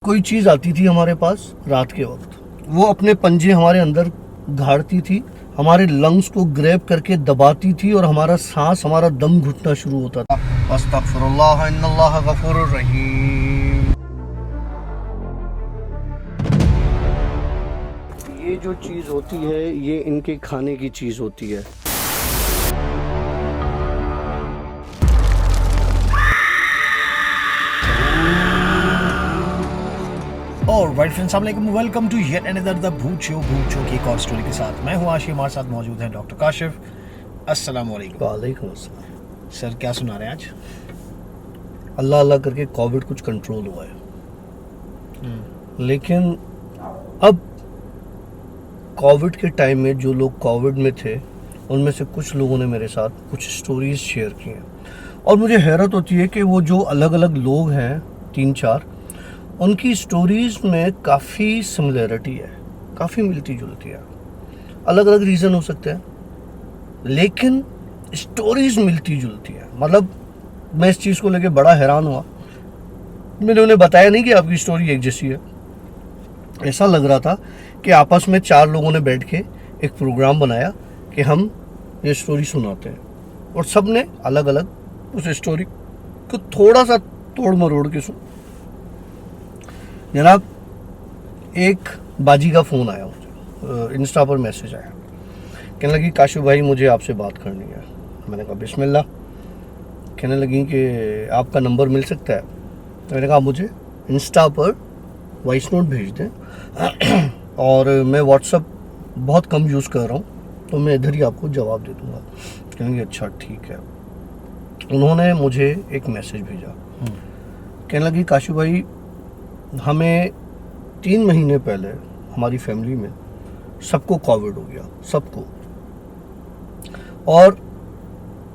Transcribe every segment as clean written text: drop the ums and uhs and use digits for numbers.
कोई चीज़ आती थी हमारे पास रात के वक्त, वो अपने पंजे हमारे अंदर गाड़ती थी, हमारे लंग्स को ग्रैब करके दबाती थी और हमारा सांस, हमारा दम घुटना शुरू होता था। अस्तगफिरुल्लाह इन्नल्लाह गफूरुर रहीम। ये जो चीज़ होती है ये इनके खाने की चीज़ होती है। और right friends, welcome to yet another the Bhoot show की एक और स्टोरी के साथ। मैं हूं आशी, हमारे साथ मौजूद हैं डॉक्टर काशिफ। अस्सलाम वालेकुम। वालेकुम अस्सलाम। सर, क्या सुना रहे हैं आज? अल्लाह अल्लाह करके कोविड कुछ कंट्रोल हुआ है, लेकिन अब कोविड के टाइम में जो लोग कोविड में थे उनमें से कुछ लोगों ने मेरे साथ कुछ स्टोरीज शेयर की हैं और मुझे हैरत होती है कि वो जो अलग अलग लोग हैं 3-4, उनकी स्टोरीज़ में काफ़ी सिमिलरिटी है, काफ़ी मिलती जुलती है। अलग अलग रीज़न हो सकते हैं लेकिन स्टोरीज़ मिलती जुलती है। मतलब मैं इस चीज़ को लेके बड़ा हैरान हुआ। मैंने उन्हें बताया नहीं कि आपकी स्टोरी एक जैसी है। ऐसा लग रहा था कि आपस में 4 लोगों ने बैठ के एक प्रोग्राम बनाया कि हम ये स्टोरी सुनाते हैं और सब ने अलग अलग उस स्टोरी को थोड़ा सा तोड़ मरोड़ के सुन। जनाब, एक बाजी का फ़ोन आया मुझे, इंस्टा पर मैसेज आया, कहने लगी काशु भाई मुझे आपसे बात करनी है। मैंने कहा बिस्मिल्लाह। कहने लगी कि आपका नंबर मिल सकता है। मैंने कहा मुझे इंस्टा पर वॉइस नोट भेज दें और मैं व्हाट्सअप बहुत कम यूज़ कर रहा हूँ तो मैं इधर ही आपको जवाब दे दूँगा। कहने लगी अच्छा ठीक है। उन्होंने मुझे एक मैसेज भेजा। कहने लगी काशु भाई हमें 3 महीने पहले हमारी फैमिली में सबको कोविड हो गया, सबको, और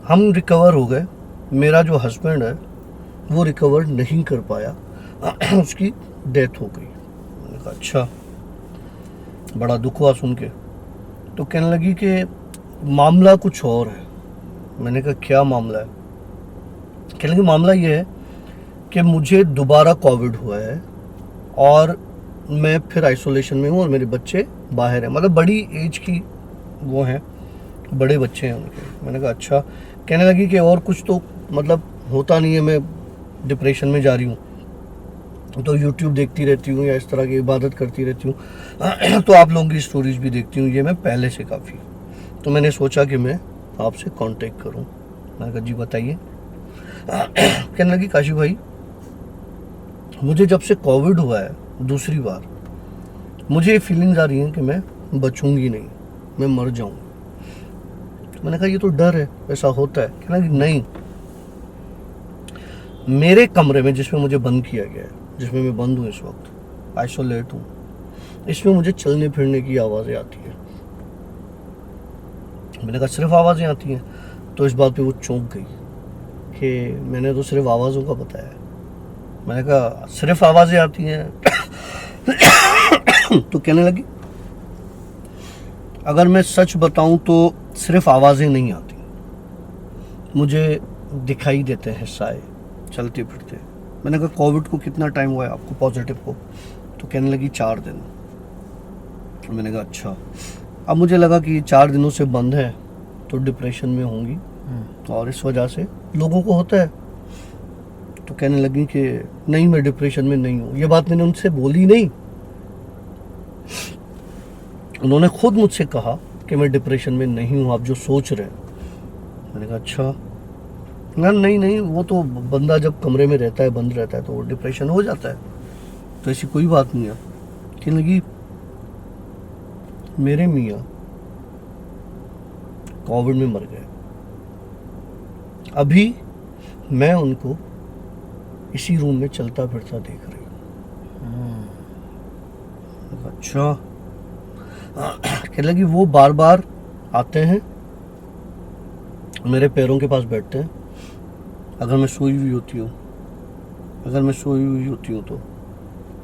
हम रिकवर हो गए। मेरा जो हस्बैंड है वो रिकवर नहीं कर पाया, उसकी डेथ हो गई। मैंने कहा अच्छा, बड़ा दुख हुआ सुन के। तो कहने लगी कि मामला कुछ और है। मैंने कहा क्या मामला है? कहने लगी मामला ये है कि मुझे दोबारा कोविड हुआ है और मैं फिर आइसोलेशन में हूँ और मेरे बच्चे बाहर हैं। मतलब बड़ी एज की वो हैं, बड़े बच्चे हैं उनके। मैंने कहा अच्छा। कहने लगी कि और कुछ तो मतलब होता नहीं है, मैं डिप्रेशन में जा रही हूँ तो यूट्यूब देखती रहती हूँ या इस तरह की इबादत करती रहती हूँ तो आप लोगों की स्टोरीज भी देखती हूँ, ये मैं पहले से काफ़ी। तो मैंने सोचा कि मैं आपसे कांटेक्ट करूँ। मैंने कहा जी बताइए। कहने लगी काशी भाई मुझे जब से कोविड हुआ है दूसरी बार, मुझे ये फीलिंग्स आ रही हैं कि मैं बचूंगी नहीं, मैं मर जाऊंगी। मैंने कहा ये तो डर है, ऐसा होता है? कहना कि नहीं, मेरे कमरे में जिसमें मुझे बंद किया गया है, जिसमें मैं बंद हूँ इस वक्त, आइसोलेट हूँ, इसमें मुझे चलने फिरने की आवाज़ें आती हैं। मैंने कहा सिर्फ आवाज़ें आती हैं? तो इस बात पे वो चौंक गई कि मैंने तो सिर्फ आवाज़ों का बताया। मैंने कहा सिर्फ आवाज़ें आती हैं? तो कहने लगी अगर मैं सच बताऊं तो सिर्फ आवाज़ें नहीं आती, मुझे दिखाई देते हैं साए चलते फिरते। मैंने कहा कोविड को कितना टाइम हुआ है आपको पॉजिटिव को? तो कहने लगी 4 दिन। मैंने कहा अच्छा। अब मुझे लगा कि ये 4 दिनों से बंद है तो डिप्रेशन में होंगी और इस वजह से लोगों को होता है। तो कहने लगी कि नहीं मैं डिप्रेशन में नहीं हूँ। ये बात मैंने उनसे बोली नहीं, उन्होंने खुद मुझसे कहा कि मैं डिप्रेशन में नहीं हूँ, आप जो सोच रहे हैं। मैंने कहा अच्छा। नहीं नहीं, वो तो बंदा जब कमरे में रहता है, बंद रहता है, तो वो डिप्रेशन हो जाता है, तो ऐसी कोई बात नहीं है। कहने लगी मेरे मियाँ कोविड में मर गए, अभी मैं उनको इसी रूम में चलता फिरता देख रही हूँ। अच्छा। कहने लगी वो बार बार आते हैं, मेरे पैरों के पास बैठते हैं। अगर मैं सोई हुई होती हूँ तो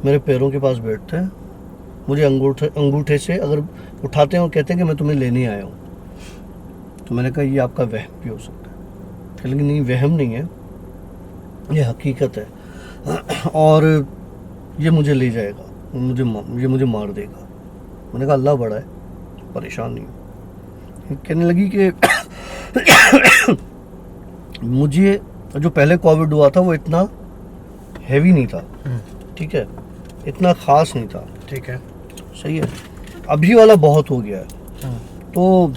मेरे पैरों के पास बैठते हैं, मुझे अंगूठे से अगर उठाते हैं और कहते हैं कि मैं तुम्हें लेने आया हूँ। तो मैंने कहा ये आपका वहम भी हो सकता है। कहने लगी नहीं वहम नहीं है, ये हकीकत है। और ये मुझे ले जाएगा, ये मुझे मार देगा। मैंने कहा अल्लाह बड़ा है, परेशान नहीं हूँ। कहने लगी कि मुझे जो पहले कोविड हुआ था वो इतना हैवी नहीं था, ठीक है, इतना ख़ास नहीं था, ठीक है। सही है। अभी वाला बहुत हो गया है, तो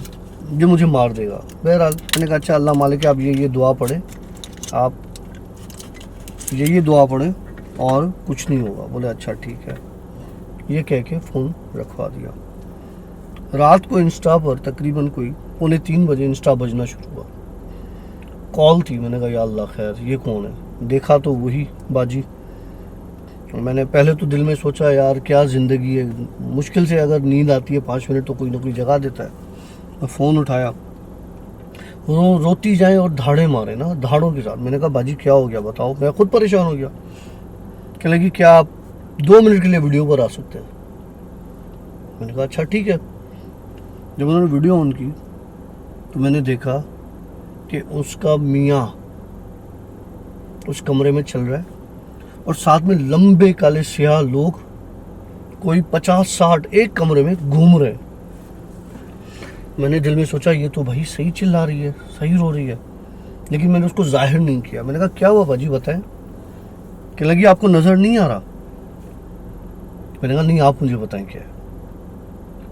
ये मुझे मार देगा। बहरहाल मैंने कहा अच्छा अल्लाह मालिक आप ये दुआ पढ़े, आप ये दुआ पढ़े और कुछ नहीं होगा। बोले अच्छा ठीक है। ये कह के फ़ोन रखवा दिया। रात को इंस्टा पर तकरीबन कोई 2:45 बजे इंस्टा बजना शुरू हुआ। कॉल थी। मैंने कहा या अल्लाह खैर ये कौन है। देखा तो वही बाजी। मैंने पहले तो दिल में सोचा यार क्या ज़िंदगी है, मुश्किल से अगर नींद आती है 5 मिनट तो कोई ना कोई जगा देता है। मैं फ़ोन उठाया, रोती जाए और धाड़े मारे ना, धाड़ों के साथ। मैंने कहा बाजी क्या हो गया बताओ। मैं खुद परेशान हो गया। कहने लगी क्या आप 2 मिनट के लिए वीडियो पर आ सकते हैं। मैंने कहा अच्छा ठीक है। जब उन्होंने वीडियो ऑन की तो मैंने देखा कि उसका मियाँ उस कमरे में चल रहा है और साथ में लंबे काले स्याह लोग कोई 50-60 एक कमरे में घूम रहे। मैंने दिल में सोचा ये तो भाई सही चिल्ला रही है, सही रो रही है, लेकिन मैंने उसको जाहिर नहीं किया। मैंने कहा क्या हुआ बाजी बताएं। कि लगी आपको नज़र नहीं आ रहा। मैंने कहा नहीं आप मुझे बताएं क्या है।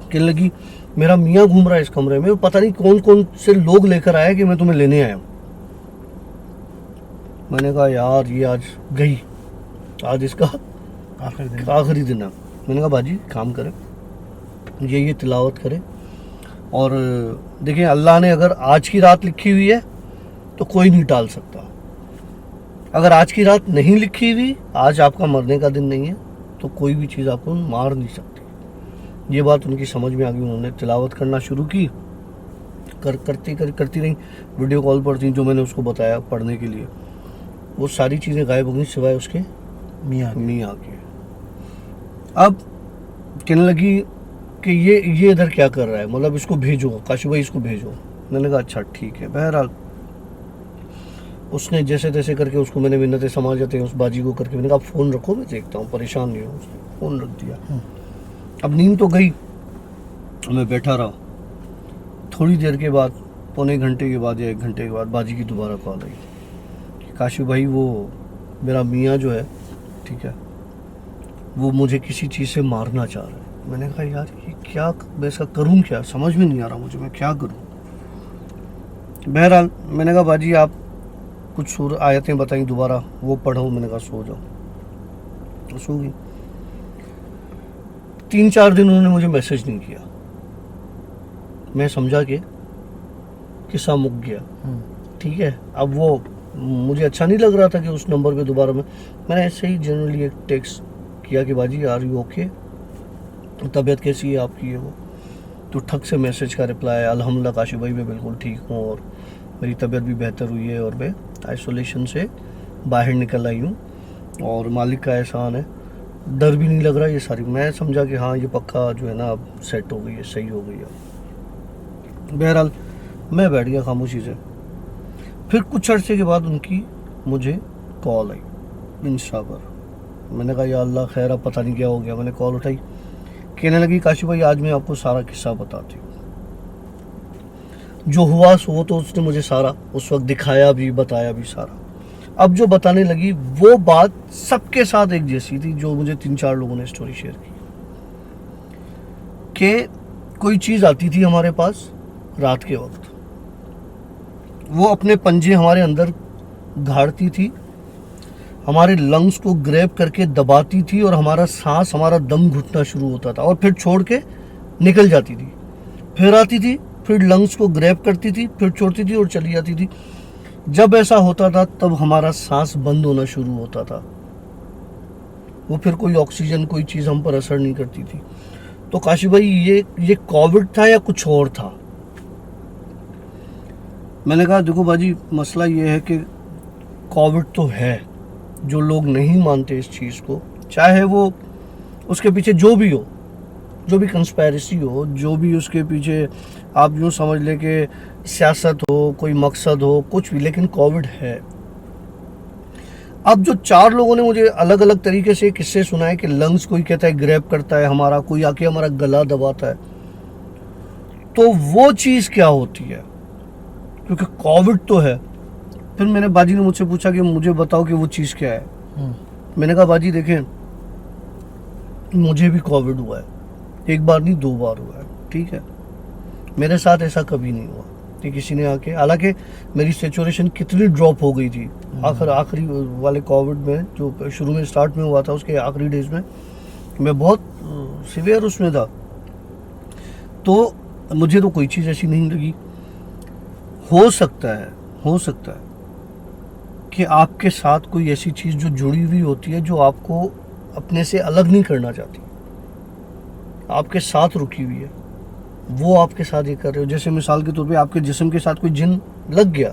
कहने लगी मेरा मियाँ घूम रहा है इस कमरे में, पता नहीं कौन कौन से लोग लेकर आया कि मैं तुम्हें लेने आया हूँ। मैंने कहा यार ये आज गई, आज इसका आखिरी दिन है। मैंने कहा बाजी काम करें, ये तिलावत करें और देखें अल्लाह ने अगर आज की रात लिखी हुई है तो कोई नहीं टाल सकता। अगर आज की रात नहीं लिखी हुई, आज आपका मरने का दिन नहीं है, तो कोई भी चीज़ आपको मार नहीं सकती। ये बात उनकी समझ में आ गई। उन्होंने तिलावत करना शुरू की, करती रही। वीडियो कॉल पर थी जो मैंने उसको बताया पढ़ने के लिए, वो सारी चीज़ें गायब हो गई सिवाय उसके मियाँ के। अब कहने लगी कि ये इधर क्या कर रहा है, मतलब इसको भेजो, काशी भाई इसको भेजो। मैंने कहा अच्छा ठीक है। बहरहाल उसने जैसे तैसे करके उसको मैंने मिन्नतें समाज जाते हैं उस बाजी को करके। मैंने कहा फ़ोन रखो मैं देखता हूँ, परेशान नहीं हूँ। उसने फ़ोन रख दिया। अब नींद तो गई, मैं बैठा रहा। थोड़ी देर के बाद, पौने घंटे के बाद या 1 घंटे के बाद बाजी की दोबारा कॉल आई कि काशी भाई वो मेरा मियाँ जो है, ठीक है, वो मुझे किसी चीज़ से मारना चाह रहा है। मैंने कहा यार ये क्या, मैं इसका करूँ क्या, समझ में नहीं आ रहा मुझे, मैं क्या करूँ। बहरहाल मैंने कहा बाजी आप कुछ आयतें बताई दोबारा, वो पढ़ो। मैंने कहा सो जाओ। सो गई। 3-4 दिन उन्होंने मुझे मैसेज नहीं किया। मैं समझा कि किस्सा मुक गया, ठीक है। अब वो मुझे अच्छा नहीं लग रहा था कि उस नंबर पे दोबारा मैंने ऐसे ही जनरली एक टेक्स्ट किया कि बाजी आर यू ओके, तबीयत कैसी है आपकी है वो। तो ठक से मैसेज का रिप्लाई, अल्हम्दुलिल्लाह काशी भाई मैं बिल्कुल ठीक हूँ और मेरी तबीयत भी बेहतर हुई है और मैं आइसोलेशन से बाहर निकल आई हूँ और मालिक का एहसान है, डर भी नहीं लग रहा ये सारी। मैं समझा कि हाँ ये पक्का जो है ना अब सेट हो गई है, सही हो गई है। बहरहाल मैं बैठ गया खामोशी से। फिर कुछ अर्से के बाद उनकी मुझे कॉल आई इंस्टा पर। मैंने कहा या अल्लाह खैर अब पता नहीं क्या हो गया। मैंने कॉल उठाई। कहने लगी काशी भाई आज मैं आपको सारा किस्सा बताती हूँ। जो हुआ सो तो उसने मुझे सारा उस वक्त दिखाया भी, बताया भी सारा। अब जो बताने लगी वो बात सबके साथ एक जैसी थी जो मुझे 3-4 लोगों ने स्टोरी शेयर की। कि कोई चीज़ आती थी हमारे पास रात के वक्त, वो अपने पंजे हमारे अंदर गाड़ती थी, हमारे लंग्स को ग्रैब करके दबाती थी और हमारा सांस, हमारा दम घुटना शुरू होता था और फिर छोड़ के निकल जाती थी। फिर आती थी, फिर लंग्स को ग्रैब करती थी, फिर छोड़ती थी और चली जाती थी। जब ऐसा होता था तब हमारा सांस बंद होना शुरू होता था। वो फिर कोई ऑक्सीजन, कोई चीज़ हम पर असर नहीं करती थी। तो काशी भाई ये कोविड था या कुछ और था। मैंने कहा देखो बाजी मसला ये है कि कोविड तो है, जो लोग नहीं मानते इस चीज़ को, चाहे वो उसके पीछे जो भी हो, जो भी कंस्पायरेसी हो, जो भी उसके पीछे आप यूँ समझ ले कि सियासत हो, कोई मकसद हो, कुछ भी, लेकिन कोविड है। अब जो 4 लोगों ने मुझे अलग अलग तरीके से किस्से सुनाए कि लंग्स कोई कहता है ग्रैब करता है हमारा, कोई आके हमारा गला दबाता है, तो वो चीज़ क्या होती है, क्योंकि कोविड तो है। फिर मैंने बाजी ने मुझसे पूछा कि मुझे बताओ कि वो चीज़ क्या है। मैंने कहा बाजी देखें, मुझे भी कोविड हुआ है, एक बार नहीं 2 बार हुआ है, ठीक है। मेरे साथ ऐसा कभी नहीं हुआ कि किसी ने आके, हालांकि मेरी सेचुरेशन कितनी ड्रॉप हो गई थी आखिरी वाले कोविड में, जो शुरू में स्टार्ट में हुआ था, उसके आखिरी डेज में मैं बहुत सीवियर उसमें था, तो मुझे तो कोई चीज़ ऐसी नहीं लगी। हो सकता है कि आपके साथ कोई ऐसी चीज़ जो जुड़ी हुई होती है, जो आपको अपने से अलग नहीं करना चाहती, आपके साथ रुकी हुई है, वो आपके साथ ये कर रहे हो। जैसे मिसाल के तौर पे आपके जिस्म के साथ कोई जिन लग गया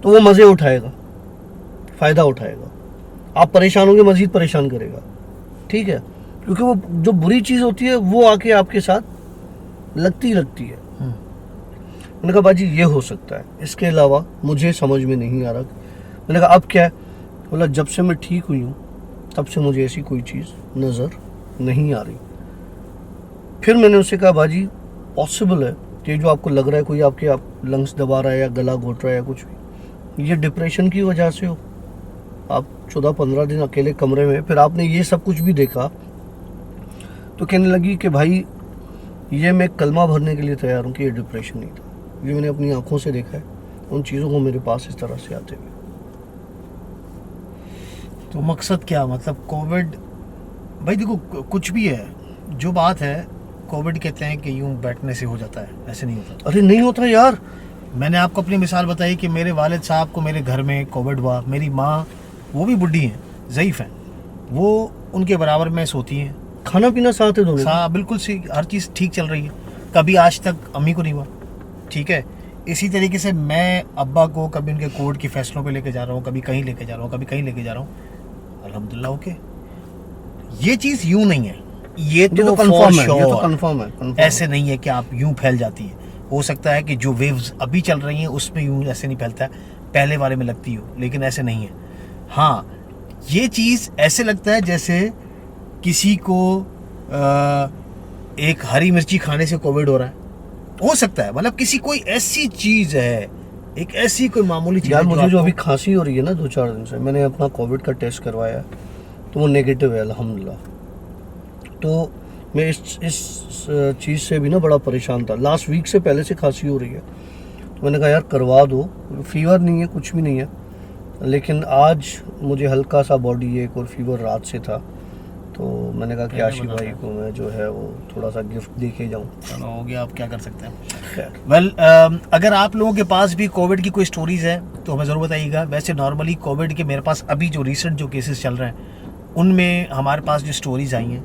तो वो मज़े उठाएगा, फ़ायदा उठाएगा, आप परेशान होंगे, मज़ीद परेशान करेगा, ठीक है, क्योंकि वो जो बुरी चीज़ होती है वो आके आपके साथ लगती है। मैंने कहा बाजी ये हो सकता है, इसके अलावा मुझे समझ में नहीं आ रहा। मैंने कहा अब क्या है? बोला जब से मैं ठीक हुई हूँ तब से मुझे ऐसी कोई चीज़ नज़र नहीं आ रही। फिर मैंने उससे कहा बाजी पॉसिबल है कि जो आपको लग रहा है कोई आपके लंग्स दबा रहा है या गला घोट रहा है या कुछ भी, ये डिप्रेशन की वजह से हो। आप 14-15 दिन अकेले कमरे में, फिर आपने ये सब कुछ भी देखा, तो कहने लगी कि भाई ये मैं कलमा भरने के लिए तैयार हूँ कि ये डिप्रेशन नहीं था, ये मैंने अपनी आंखों से देखा है उन चीज़ों को मेरे पास इस तरह से आते हुए। तो मकसद क्या, मतलब कोविड, भाई देखो कुछ भी है, जो बात है कोविड कहते हैं कि यूं बैठने से हो जाता है, ऐसे नहीं होता। अरे नहीं होता यार, मैंने आपको अपनी मिसाल बताई कि मेरे वालिद साहब को मेरे घर में कोविड हुआ, मेरी माँ वो भी बुढ़ी हैं, ज़ईफ़ हैं, वो उनके बराबर में सोती हैं, खाना पीना साथ है दोनों। हाँ बिल्कुल सी हर चीज़ ठीक चल रही है, कभी आज तक अम्मी को नहीं हुआ, ठीक है। इसी तरीके से मैं अब्बा को कभी उनके कोर्ट के फैसलों पे लेके जा रहा हूँ, कभी कहीं लेके जा रहा हूँ, कभी कहीं लेके जा रहा हूँ, अल्हम्दुलिल्लाह ओके। ये चीज़ यूं नहीं है, ये तो कंफर्म है, ये तो sure कंफर्म है। ऐसे नहीं है कि आप यूं फैल जाती है। हो सकता है कि जो वेव्स अभी चल रही हैं उसमें यूं ऐसे नहीं फैलता है, पहले वाले में लगती हो, लेकिन ऐसे नहीं है। हाँ, ये चीज़ ऐसे लगता है जैसे किसी को एक हरी मिर्ची खाने से कोविड हो रहा है, हो सकता है, मतलब किसी कोई ऐसी चीज़ है, एक ऐसी कोई मामूली चीज़ यार है मुझे जो अभी खांसी हो रही है ना 2-4 दिन से, मैंने अपना कोविड का टेस्ट करवाया तो वो नेगेटिव है अल्हम्दुलिल्लाह। तो मैं इस चीज़ से भी ना बड़ा परेशान था, लास्ट वीक से पहले से खांसी हो रही है, तो मैंने कहा यार करवा दो, फीवर नहीं है, कुछ भी नहीं है, लेकिन आज मुझे हल्का सा बॉडी एक और फीवर रात से था, तो मैंने कहा कि आशिफ भाई को मैं जो है वो थोड़ा सा गिफ्ट दे के जाऊँ। चलो हो गया, आप क्या कर सकते हैं। खैर वेल अगर आप लोगों के पास भी कोविड की कोई स्टोरीज है तो हमें ज़रूर बताइएगा। वैसे नॉर्मली कोविड के मेरे पास अभी जो रिसेंट जो केसेस चल रहे हैं उनमें हमारे पास जो स्टोरीज आई हैं,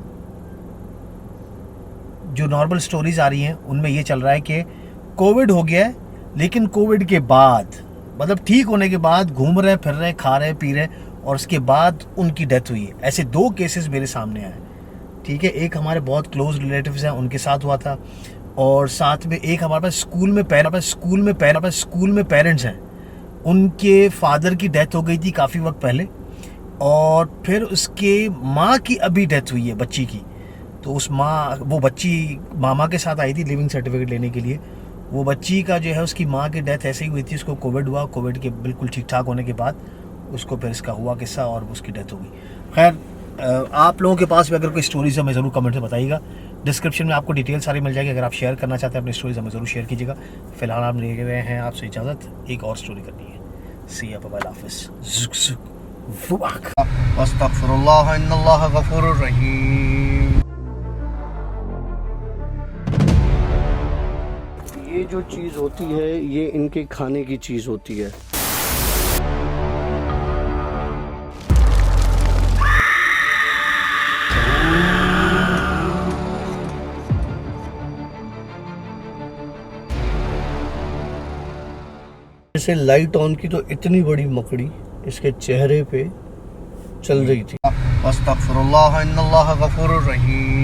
जो नॉर्मल स्टोरीज आ रही हैं, उनमें ये चल रहा है कि कोविड हो गया है, लेकिन कोविड के बाद मतलब ठीक होने के बाद घूम रहे, फिर रहे, खा रहे, पी रहे, और उसके बाद उनकी डेथ हुई है। ऐसे 2 केसेस मेरे सामने आए, ठीक है। एक हमारे बहुत क्लोज रिलेटिव्स हैं, उनके साथ हुआ था, और साथ में एक हमारे पास स्कूल में पेरेंट्स हैं, उनके फादर की डेथ हो गई थी काफ़ी वक्त पहले, और फिर उसके माँ की अभी डेथ हुई है, बच्ची की। तो वो बच्ची मामा के साथ आई थी लिविंग सर्टिफिकेट लेने के लिए। वो बच्ची का जो है उसकी माँ की डेथ ऐसे ही हुई थी, उसको कोविड हुआ, कोविड के बिल्कुल ठीक ठाक होने के बाद उसको फिर इसका हुआ किस्सा और उसकी डेथ हो गई। खैर आप लोगों के पास भी अगर कोई स्टोरीज है हमें ज़रूर कमेंट में बताइएगा। डिस्क्रिप्शन में आपको डिटेल सारी मिल जाएगी, अगर आप शेयर करना चाहते हैं अपनी स्टोरीज हमें ज़रूर शेयर कीजिएगा। फिलहाल हम ले रहे हैं आपसे इजाज़त, एक और स्टोरी करनी है। सी आप बाय हाफिज़। अस्तगफिरुल्लाह इन्नल्लाह गफूरुर रहीम। ये जो चीज़ होती है ये इनके खाने की चीज़ होती है। जैसे लाइट ऑन की तो इतनी बड़ी मकड़ी इसके चेहरे पे चल रही थी। अस्तगफिरुल्लाह इन्नल्लाह गफूरुर रहीम।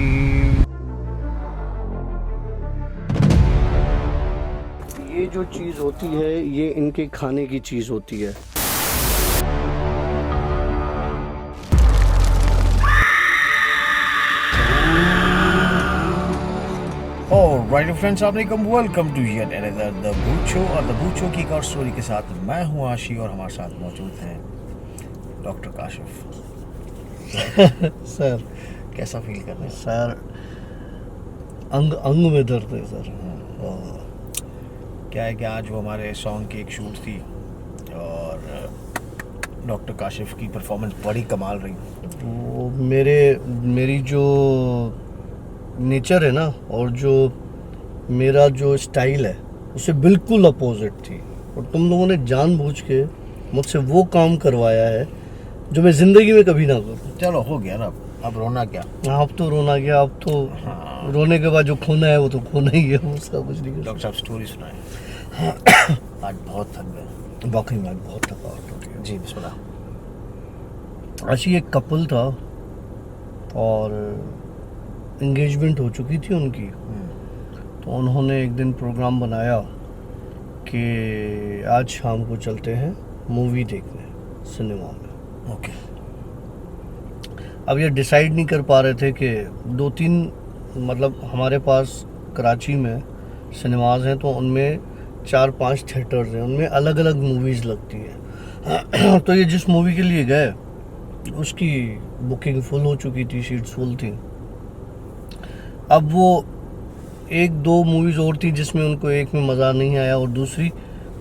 ये जो चीज़ होती है ये इनके खाने की चीज़ होती है। माय डियर फ्रेंड्स, अस्सलाम welcome to yet another the booth show. और द बूथ शो की एक और स्टोरी के साथ मैं हूं आशी और हमारे साथ मौजूद हैं डॉक्टर काशिफ। सर कैसा फील कर रहे हैं? सर अंग अंग में दर्द है सर। क्या है कि आज वो हमारे सॉन्ग की एक शूट थी और डॉक्टर काशिफ की परफॉर्मेंस बड़ी कमाल रही। वो मेरी जो नेचर है ना, और जो मेरा जो स्टाइल है उससे बिल्कुल अपोजिट थी, और तुम लोगों ने जानबूझ के मुझसे वो काम करवाया है जो मैं ज़िंदगी में कभी ना करूँ। चलो हो गया ना, अब रोना क्या। अब तो रोना गया, अब तो हाँ। रोने के बाद जो खोना है वो तो खोना ही है, उसका कुछ नहीं कर डॉक्टर साहब स्टोरी सुनाए। आज बहुत थक गए। सकते। वाकई में आज बहुत थकावट हो रही है जी बिस्मिल्लाह। ऐसी एक कपल था और एंगेजमेंट हो चुकी थी उनकी, तो उन्होंने एक दिन प्रोग्राम बनाया कि आज शाम को चलते हैं मूवी देखने सिनेमा में। ओके। अब ये डिसाइड नहीं कर पा रहे थे कि 2-3 मतलब हमारे पास कराची में सिनेमाज हैं, तो उनमें 4-5 थिएटर्स हैं, उनमें अलग अलग मूवीज़ लगती हैं। तो ये जिस मूवी के लिए गए उसकी बुकिंग फुल हो चुकी थी, सीट्स फुल थी। अब वो 1-2 मूवीज़ और थी जिसमें उनको एक में मज़ा नहीं आया और दूसरी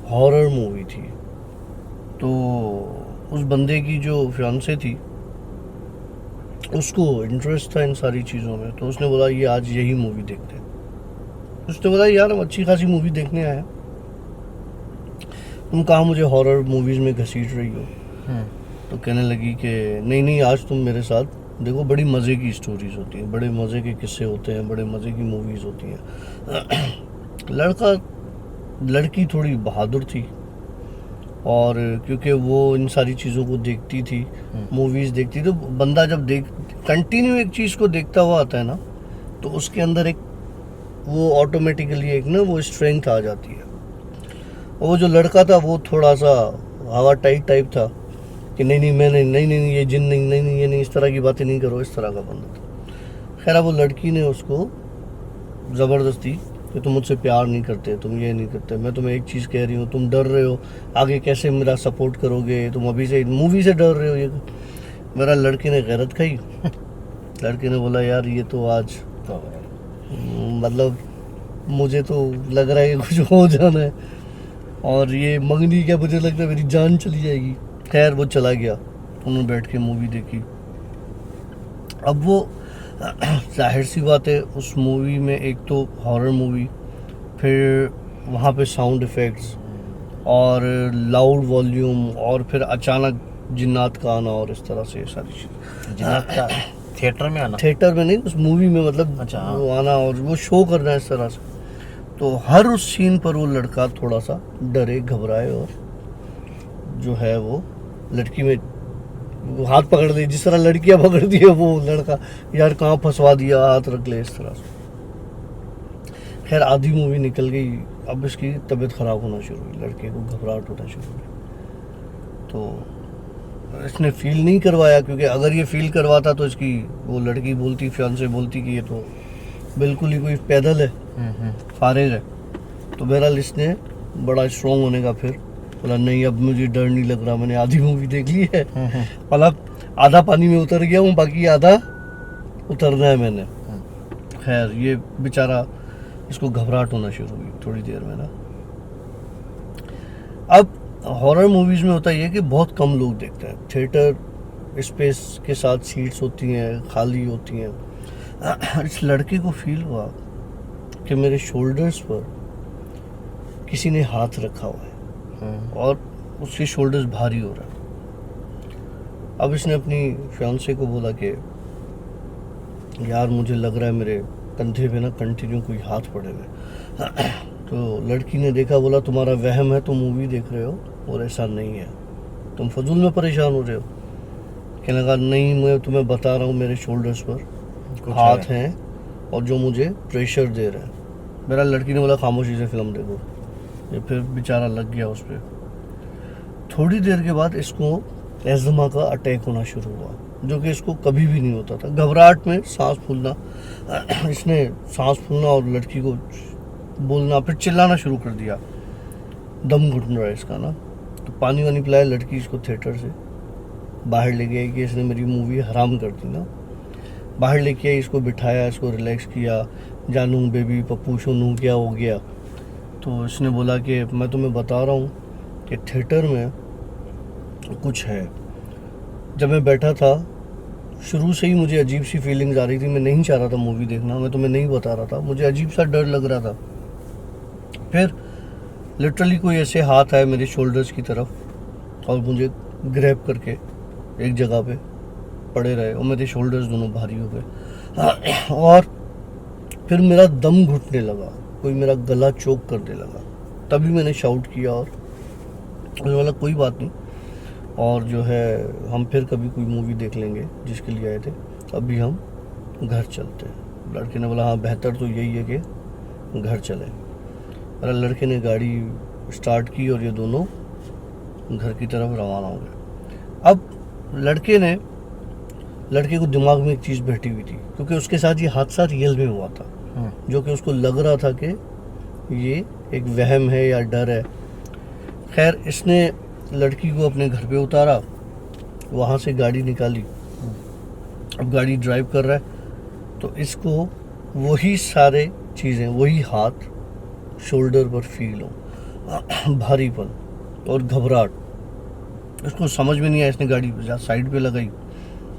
हॉरर मूवी थी। तो उस बंदे की जो फियांसे थी उसको इंटरेस्ट था इन सारी चीज़ों में, तो उसने बोला ये आज यही मूवी देखते हैं। उसने बोला यार हम अच्छी खासी मूवी देखने आए हैं, तुम कहाँ मुझे हॉरर मूवीज़ में घसीट रही हो। तो कहने लगी कि नहीं आज तुम मेरे साथ देखो, बड़ी मज़े की स्टोरीज़ होती हैं, बड़े मज़े के किस्से होते हैं, बड़े मज़े की मूवीज़ होती हैं। लड़की थोड़ी बहादुर थी, और क्योंकि वो इन सारी चीज़ों को देखती थी, मूवीज़ देखती, तो बंदा जब कंटिन्यू एक चीज़ को देखता हुआ आता है ना, तो उसके अंदर एक वो ऑटोमेटिकली एक ना वो स्ट्रेंथ आ जाती है। और वो जो लड़का था वो थोड़ा सा हवा टाइप था कि नहीं मैं नहीं ये जिन नहीं ये नहीं, इस तरह की बातें नहीं करो, इस तरह का बंदा था। खैर वो लड़की ने उसको ज़बरदस्ती कि तुम मुझसे प्यार नहीं करते, तुम ये नहीं करते, मैं तुम्हें एक चीज़ कह रही हूँ, तुम डर रहे हो, आगे कैसे मेरा सपोर्ट करोगे, तुम अभी से मूवी से डर रहे हो। ये मेरा लड़की ने गैरत खाई। लड़की ने बोला यार ये तो आज मतलब मुझे तो लग रहा है कि कुछ हो जाना है, और ये मंगनी क्या, मुझे लगता है मेरी जान चली जाएगी। खैर वो चला गया, उन्होंने बैठ के मूवी देखी। अब वो जाहिर सी बात है उस मूवी में एक तो हॉरर मूवी, फिर वहाँ पे साउंड इफ़ेक्ट्स और लाउड वॉल्यूम, और फिर अचानक जिन्नात का आना, और इस तरह से सारी चीज़। जिन्नात का थिएटर में आना? थिएटर में नहीं, उस मूवी में, मतलब अच्छा। वो आना और वो शो करना इस तरह से। तो हर उस सीन पर वो लड़का थोड़ा सा डरे घबराए, और जो है वो लड़की में वो हाथ पकड़ ले, जिस तरह लड़कियां पकड़ती है वो लड़का यार कहाँ फंसवा दिया, हाथ रख ले, इस तरह से। खैर आधी मूवी निकल गई, अब इसकी तबीयत ख़राब होना शुरू हुई, लड़के को घबराहट होना शुरू हुई। तो इसने फील नहीं करवाया, क्योंकि अगर ये फील करवाता तो इसकी वो लड़की बोलती, फियांसे बोलती कि ये तो बिल्कुल ही कोई पैदल है, फारिग है। तो बहरहाल इसने बड़ा स्ट्रॉन्ग होने का फिर बोला नहीं अब मुझे डर नहीं लग रहा, मैंने आधी मूवी देख ली है, मतलब आधा पानी में उतर गया हूँ, बाकी आधा उतरना है मैंने। खैर ये बेचारा, इसको घबराहट होना शुरू हुई थोड़ी देर में ना। अब हॉरर मूवीज़ में होता ये कि बहुत कम लोग देखते हैं, थिएटर स्पेस के साथ सीट्स होती हैं, खाली होती हैं। इस लड़के को फील हुआ कि मेरे शोल्डर्स पर किसी ने हाथ रखा हुआ है और उसके शोल्डर्स भारी हो रहा है। अब इसने अपनी फियांसे को बोला कि यार मुझे लग रहा है मेरे कंधे पे ना कंटिन्यू कोई हाथ पड़े हुए। तो लड़की ने देखा, बोला तुम्हारा वहम है, तुम मूवी देख रहे हो और ऐसा नहीं है, तुम फजूल में परेशान हो रहे हो। कहने लगा नहीं मैं तुम्हें बता रहा हूँ, मेरे शोल्डर्स पर हाथ हैं और जो मुझे प्रेशर दे रहे हैं। मेरा लड़की ने बोला खामोशी से फिल्म देखो। ये फिर बेचारा लग गया उस पर। थोड़ी देर के बाद इसको एज़मा का अटैक होना शुरू हुआ। जो कि इसको कभी भी नहीं होता था। घबराहट में सांस फूलना, इसने सांस फूलना और लड़की को बोलना, फिर चिल्लाना शुरू कर दिया, दम घुट रहा है इसका ना। तो पानी वानी पिलाया, लड़की इसको थिएटर से बाहर ले गई कि इसने मेरी मूवी हराम कर दी ना। बाहर लेके आई, इसको बिठाया, इसको रिलैक्स किया, जानू बेबी पप्पू सोनू क्या हो गया। तो इसने बोला कि मैं तुम्हें बता रहा हूँ कि थिएटर में कुछ है। जब मैं बैठा था शुरू से ही मुझे अजीब सी फीलिंग्स आ रही थी, मैं नहीं चाह रहा था मूवी देखना, मैं तुम्हें नहीं बता रहा था, मुझे अजीब सा डर लग रहा था। फिर लिटरली कोई ऐसे हाथ आए मेरे शोल्डर्स की तरफ और मुझे ग्रैब करके एक जगह पे पड़े रहे और मेरे शोल्डर्स दोनों भारी हो गए और फिर मेरा दम घुटने लगा, कोई मेरा गला चोक करने लगा। तभी मैंने शाउट किया और मुझे बोला कोई बात नहीं, और जो है हम फिर कभी कोई मूवी देख लेंगे जिसके लिए आए थे, अभी हम घर चलते हैं। लड़के ने बोला हाँ बेहतर तो यही है कि घर चलें। और लड़के ने गाड़ी स्टार्ट की और ये दोनों घर की तरफ रवाना हो गए। अब लड़के को दिमाग में एक चीज़ बैठी हुई थी, क्योंकि उसके साथ ये हादसा रियल में हुआ था, जो कि उसको लग रहा था कि ये एक वहम है या डर है। खैर इसने लड़की को अपने घर पे उतारा, वहाँ से गाड़ी निकाली, अब गाड़ी ड्राइव कर रहा है तो इसको वही सारे चीज़ें, वही हाथ शोल्डर पर फील हो, भारीपन और घबराहट। इसको समझ में नहीं आया, इसने गाड़ी साइड पे लगाई,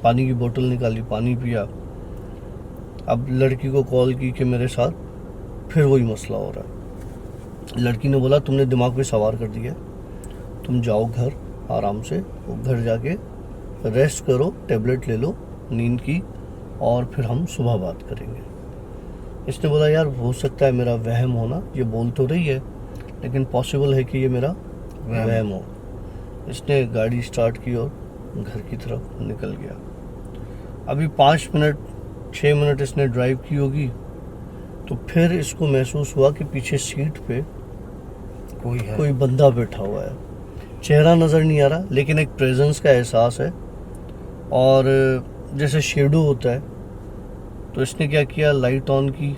पानी की बोतल निकाली, पानी पिया। अब लड़की को कॉल की कि मेरे साथ फिर वही मसला हो रहा है। लड़की ने बोला तुमने दिमाग पे सवार कर दिया, तुम जाओ घर आराम से, घर जाके रेस्ट करो, टेबलेट ले लो नींद की, और फिर हम सुबह बात करेंगे। इसने बोला यार हो सकता है मेरा वहम होना, ये बोल तो रही है लेकिन पॉसिबल है कि ये मेरा वहम हो। इसने गाड़ी स्टार्ट की और घर की तरफ निकल गया। अभी 5 मिनट 6 मिनट इसने ड्राइव की होगी तो फिर इसको महसूस हुआ कि पीछे सीट पे कोई बंदा बैठा हुआ है। चेहरा नज़र नहीं आ रहा लेकिन एक प्रेजेंस का एहसास है, और जैसे शेडो होता है। तो इसने क्या किया, लाइट ऑन की,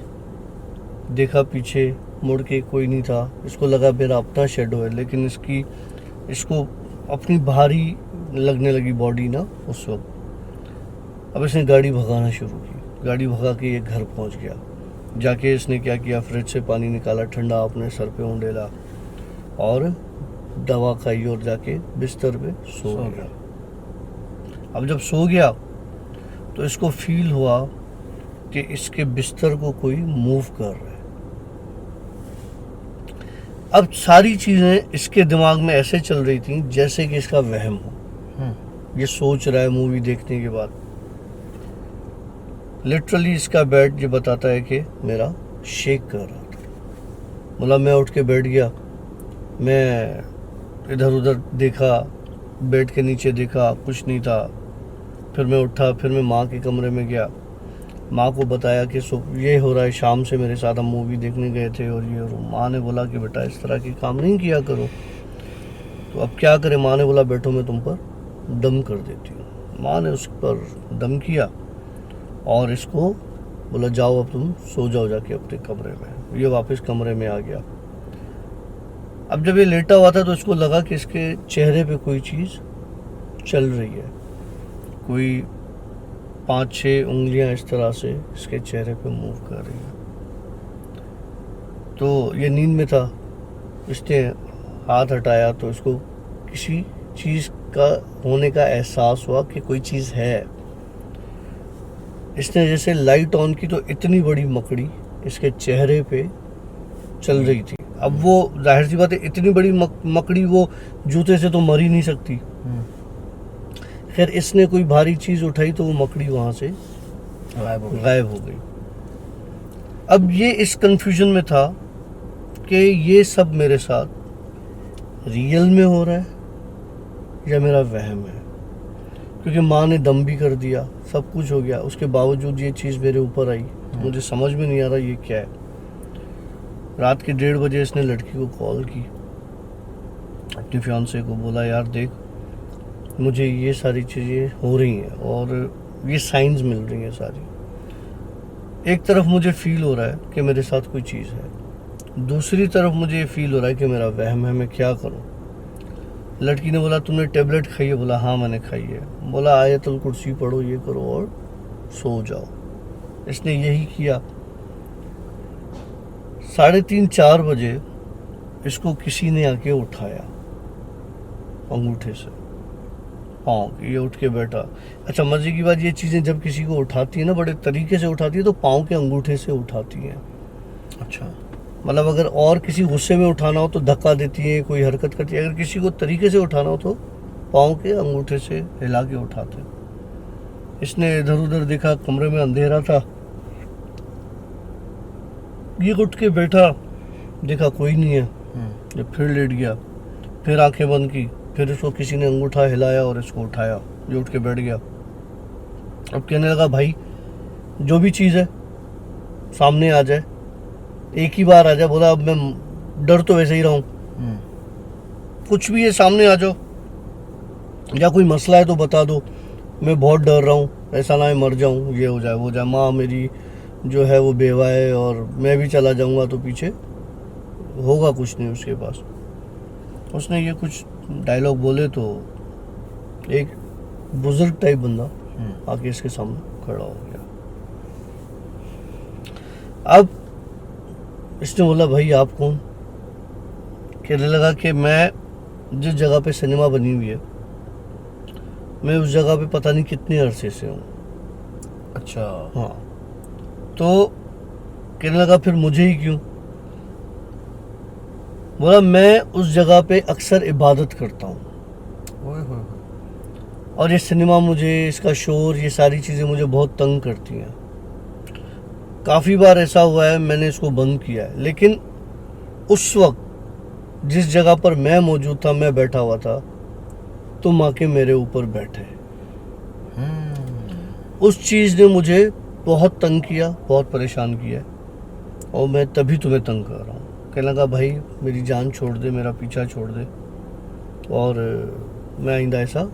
देखा पीछे मुड़ के कोई नहीं था। इसको लगा मेरा अपना शेडो है, लेकिन इसको अपनी भारी लगने लगी बॉडी ना उस वक्त। अब इसने गाड़ी भगाना शुरू की, गाड़ी भगा के ये घर पहुंच गया। जाके इसने क्या किया, फ्रिज से पानी निकाला ठंडा, अपने सर पे उंडेला और दवा खाई और जाके बिस्तर पे सो गया। अब जब सो गया तो इसको फील हुआ कि इसके बिस्तर को कोई मूव कर रहा है। अब सारी चीज़ें इसके दिमाग में ऐसे चल रही थी जैसे कि इसका वहम हो, ये सोच रहा है मूवी देखने के बाद। लिटरली इसका बेड ये बताता है कि मेरा शेक कर रहा था। बोला मैं उठ के बैठ गया, मैं इधर उधर देखा, बेड के नीचे देखा, कुछ नहीं था। फिर मैं उठा, फिर मैं माँ के कमरे में गया, माँ को बताया कि ये हो रहा है, शाम से मेरे साथ हम मूवी देखने गए थे और ये। और माँ ने बोला कि बेटा इस तरह के काम नहीं किया करो। तो अब क्या करें, माँ ने बोला बैठो मैं तुम पर दम कर देती हूँ। माँ ने उस पर दम किया और इसको बोला जाओ अब तुम सो जाओ जाके अपने कमरे में। ये वापस कमरे में आ गया। अब जब ये लेटा हुआ था तो इसको लगा कि इसके चेहरे पे कोई चीज़ चल रही है, कोई 5-6 उंगलियां इस तरह से इसके चेहरे पे मूव कर रही हैं। तो ये नींद में था, इसने हाथ हटाया तो इसको किसी चीज़ का होने का एहसास हुआ कि कोई चीज़ है। इसने जैसे लाइट ऑन की तो इतनी बड़ी मकड़ी इसके चेहरे पे चल रही थी। अब वो जाहिर सी बात है, इतनी बड़ी मकड़ी वो जूते से तो मर ही नहीं सकती। खैर इसने कोई भारी चीज़ उठाई तो वो मकड़ी वहाँ से गायब हो गई। अब ये इस कंफ्यूजन में था कि ये सब मेरे साथ रियल में हो रहा है या मेरा वहम है, क्योंकि माँ ने दम भी कर दिया, सब कुछ हो गया, उसके बावजूद ये चीज़ मेरे ऊपर आई। मुझे समझ में नहीं आ रहा ये क्या है। रात के 1:30 बजे इसने लड़की को कॉल की, अपनी फियांसे को, बोला यार देख मुझे ये सारी चीज़ें हो रही हैं और ये साइंस मिल रही हैं सारी। एक तरफ मुझे फील हो रहा है कि मेरे साथ कोई चीज़ है, दूसरी तरफ मुझे ये फील हो रहा है कि मेरा वहम है, मैं क्या करूं। लड़की ने बोला तुमने टेबलेट खाई है? बोला हाँ मैंने खाई है। बोला आयतुल कुर्सी पढ़ो, ये करो और सो जाओ। इसने यही किया। 3:30-4 बजे इसको किसी ने आके उठाया अंगूठे से, पाँव, ये उठ के बैठा। अच्छा मजे की बात, ये चीज़ें जब किसी को उठाती है ना, बड़े तरीके से उठाती है, तो पाँव के अंगूठे से उठाती हैं। अच्छा। मतलब अगर और किसी गुस्से में उठाना हो तो धक्का देती है, कोई हरकत करती है। अगर किसी को तरीके से उठाना हो तो पाँव के अंगूठे से हिला के उठाते हैं। इसने इधर उधर देखा, कमरे में अंधेरा था, ये उठ के बैठा, देखा कोई नहीं है, जब फिर लेट गया, फिर आंखें बंद की, फिर इसको किसी ने अंगूठा हिलाया और इसको उठाया, ये उठ के बैठ गया। अब कहने लगा भाई जो भी चीज़ है सामने आ जाए, एक ही बार आ जाए। बोला अब मैं डर तो वैसे ही रहा हूँ, कुछ भी है सामने आ जाओ, या कोई मसला है तो बता दो, मैं बहुत डर रहा हूँ, ऐसा ना है मर जाऊँ, ये हो जाए वो हो जाए, माँ मेरी जो है वो बेवा है और मैं भी चला जाऊँगा तो पीछे होगा कुछ नहीं उसके पास। उसने ये कुछ डायलॉग बोले तो एक बुजुर्ग टाइप बंदा आके इसके सामने खड़ा हो गया। अब इसने बोला भाई आप कौन? कहने लगा कि मैं जिस जगह पे सिनेमा बनी हुई है, मैं उस जगह पे पता नहीं कितने अरसे से हूँ। अच्छा। हाँ। तो कहने लगा फिर मुझे ही क्यों? बोला मैं उस जगह पे अक्सर इबादत करता हूँ और ये सिनेमा मुझे, इसका शोर, ये सारी चीज़ें मुझे बहुत तंग करती हैं। काफ़ी बार ऐसा हुआ है मैंने इसको बंद किया है, लेकिन उस वक्त जिस जगह पर मैं मौजूद था, मैं बैठा हुआ था, तुम आके मेरे ऊपर बैठे। उस चीज़ ने मुझे बहुत तंग किया, बहुत परेशान किया, और मैं तभी तुम्हें तंग कर रहा हूँ। कहने लगा भाई मेरी जान छोड़ दे, मेरा पीछा छोड़ दे, और मैं आइंदा ऐसा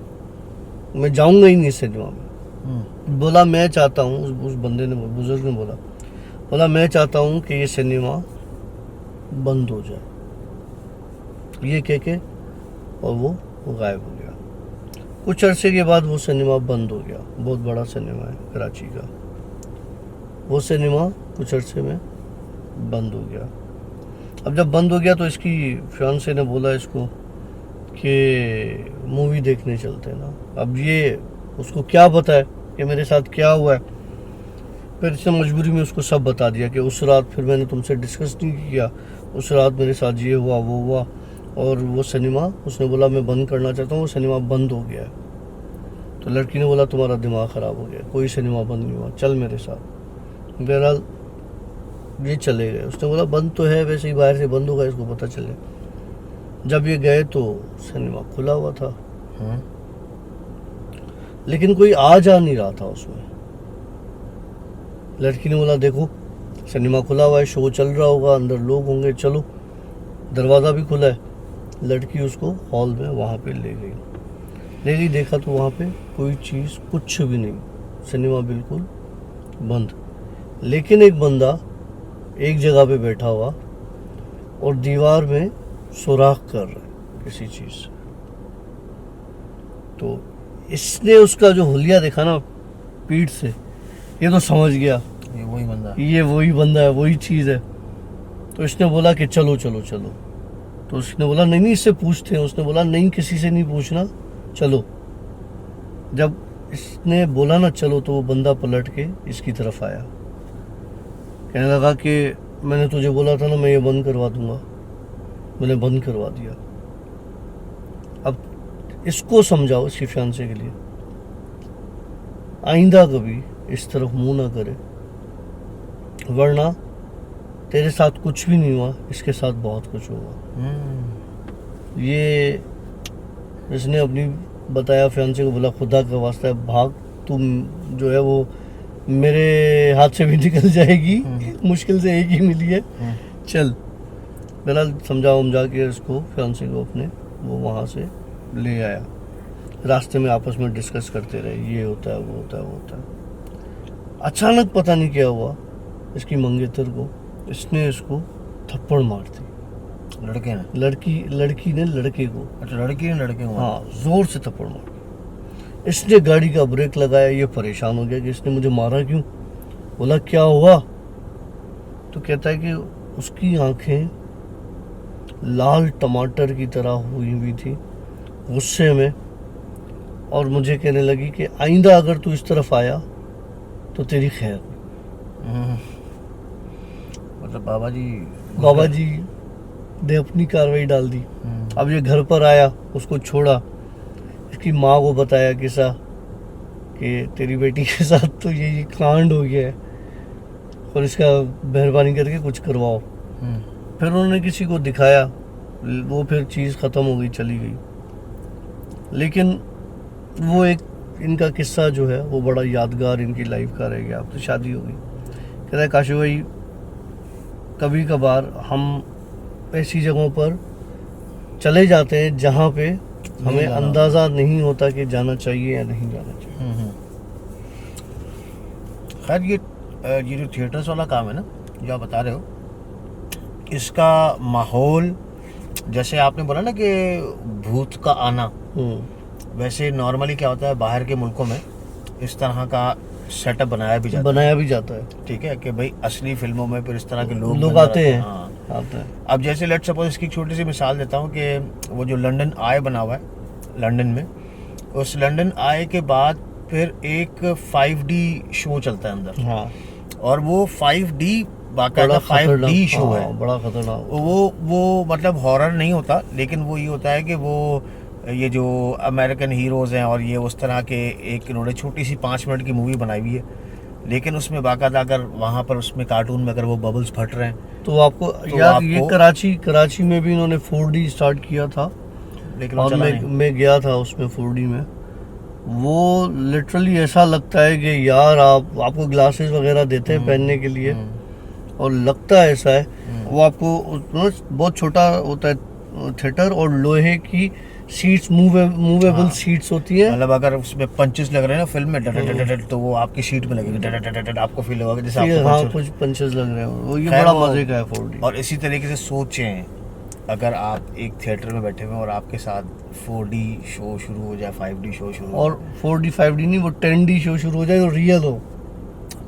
मैं जाऊँगा ही नहीं सिनेमा में। बोला मैं चाहता हूँ, उस बंदे ने, बुजुर्ग ने बोला मैं चाहता हूँ कि ये सिनेमा बंद हो जाए। ये कह के और वो गायब हो गया। कुछ अरसे के बाद वो सिनेमा बंद हो गया। बहुत बड़ा सिनेमा है कराची का। वो सिनेमा कुछ अरसे में बंद हो गया। अब जब बंद हो गया तो इसकी फियांसे ने बोला इसको कि मूवी देखने चलते हैं ना। अब ये उसको क्या पता है कि मेरे साथ क्या हुआ है। फिर इसने मजबूरी में उसको सब बता दिया कि उस रात फिर मैंने तुमसे डिस्कस नहीं किया, उस रात मेरे साथ ये हुआ वो हुआ, और वो सिनेमा, उसने बोला मैं बंद करना चाहता हूँ, वो सिनेमा बंद हो गया है। तो लड़की ने बोला तुम्हारा दिमाग ख़राब हो गया, कोई सिनेमा बंद नहीं हुआ, चल मेरे साथ। बहरहाल ये चले गए। उसने बोला बंद तो है, वैसे ही बाहर से बंद होगा, इसको पता चले। जब ये गए तो सिनेमा खुला हुआ था, लेकिन कोई आ जा नहीं रहा था उसमें। लड़की ने बोला देखो सिनेमा खुला हुआ है, शो चल रहा होगा, अंदर लोग होंगे, चलो। दरवाज़ा भी खुला है। लड़की उसको हॉल में वहाँ पे ले गई। देखा तो वहाँ पे कोई चीज़ कुछ भी नहीं, सिनेमा बिल्कुल बंद। लेकिन एक बंदा एक जगह पे बैठा हुआ और दीवार में सुराख कर रहा है किसी चीज़ से। तो इसने उसका जो हुलिया देखा ना पीठ से, ये तो समझ गया ये वही बंदा है, वही चीज़ है। तो इसने बोला कि चलो चलो चलो। तो उसने बोला नहीं इससे पूछते हैं। उसने बोला नहीं किसी से नहीं पूछना, चलो। जब इसने बोला ना चलो, तो वो बंदा पलट के इसकी तरफ आया। कहने लगा कि मैंने तुझे बोला था ना मैं ये बंद करवा दूंगा, मैंने बंद करवा दिया। अब इसको समझाओ, इसकी फियांसे के लिए, आइंदा कभी इस तरफ मुंह ना करे, वरना तेरे साथ कुछ भी नहीं हुआ, इसके साथ बहुत कुछ हुआ। ये इसने अपनी बताया फियांसे को, बोला खुदा का वास्ता है भाग, तुम जो है वो मेरे हाथ से भी निकल जाएगी, मुश्किल से एक ही मिली है, चल। बहरहाल समझा के इसको, फियांसे को अपने, वो वहाँ से ले आया। रास्ते में आपस में डिस्कस करते रहे, ये होता है वो होता है वो होता है। अचानक पता नहीं क्या हुआ, इसकी मंगेतर को इसने इसको थप्पड़ मार दी। लड़के ने? लड़की ने लड़के को। अच्छा, लड़की ने लड़के को? हाँ, जोर से थप्पड़ मार। इसने गाड़ी का ब्रेक लगाया, ये परेशान हो गया कि इसने मुझे मारा क्यों। बोला क्या हुआ, तो कहता है कि उसकी आंखें लाल टमाटर की तरह हुई हुई थी गुस्से में, और मुझे कहने लगी कि आइंदा अगर तू इस तरफ आया तो तेरी खैर। मतलब बाबा जी ने अपनी कार्रवाई डाल दी। अब ये घर पर आया, उसको छोड़ा, इसकी माँ को बताया किस्सा कि तेरी बेटी के साथ तो ये कांड हो गया है और इसका मेहरबानी करके कुछ करवाओ। फिर उन्होंने किसी को दिखाया, वो फिर चीज़ ख़त्म हो गई, चली गई। लेकिन वो एक इनका किस्सा जो है वो बड़ा यादगार इनकी लाइफ का रह गया। अब तो शादी हो गई। कहता है काशू भाई, कभी कभार हम ऐसी जगहों पर चले जाते हैं जहाँ पे हमें अंदाज़ा नहीं होता कि जाना चाहिए या नहीं जाना चाहिए। खैर, ये जो थिएटर्स वाला काम है ना, जो आप बता रहे हो, इसका माहौल, जैसे आपने बोला ना कि भूत का आना, वैसे नॉर्मली क्या होता है बाहर के मुल्कों में इस तरह का सेटअप बनाया भी जाता है। ठीक है, कि भाई असली फिल्मों में फिर इस तरह के लोग आते हैं। हाँ, आते हैं। अब जैसे लेट्स सपोज, इसकी छोटी सी मिसाल देता हूँ कि वो जो लंदन आई बना हुआ है लंदन में, उस लंदन आई के बाद फिर एक 5D शो चलता है अंदर। हाँ, और वो 5D बाकायदा 5D शो है। बड़ा खतरनाक। वो मतलब हॉरर नहीं होता, लेकिन वो ये होता है कि वो ये जो अमेरिकन हीरोज़ हैं और ये उस तरह के, एक इन्होंने छोटी सी 5 मिनट की मूवी बनाई हुई है, लेकिन उसमें बाकायदा अगर वहाँ पर उसमें कार्टून में अगर वो बबल्स फट रहे हैं तो आपको यार, ये कराची में भी इन्होंने 4D स्टार्ट किया था, लेकिन और मैं गया था उसमें 4D में। वो लिटरली ऐसा लगता है कि यार आपको ग्लासेस वगैरह देते हैं पहनने के लिए, और लगता है ऐसा है। वो आपको बहुत छोटा होता है थिएटर, और लोहे की सीट्स, मूवेबल सीट्स होती है। मतलब अगर उसमें पंचेस लग रहे हैं ना फिल्म में, डट तो वो आपकी सीट में लगेगी, डट आपको फील होगा जैसे आपको हाँ, कुछ पंचेस लग रहे हैं। वो ये बड़ा मजे का है 4D। और इसी तरीके से सोचें, अगर आप एक थिएटर में बैठे हुए और आपके साथ 4D शो शुरू हो जाए, 5D शो शुरू हो, और 4D 5D नहीं, वो 10D शो शुरू हो जाए और रियल हो,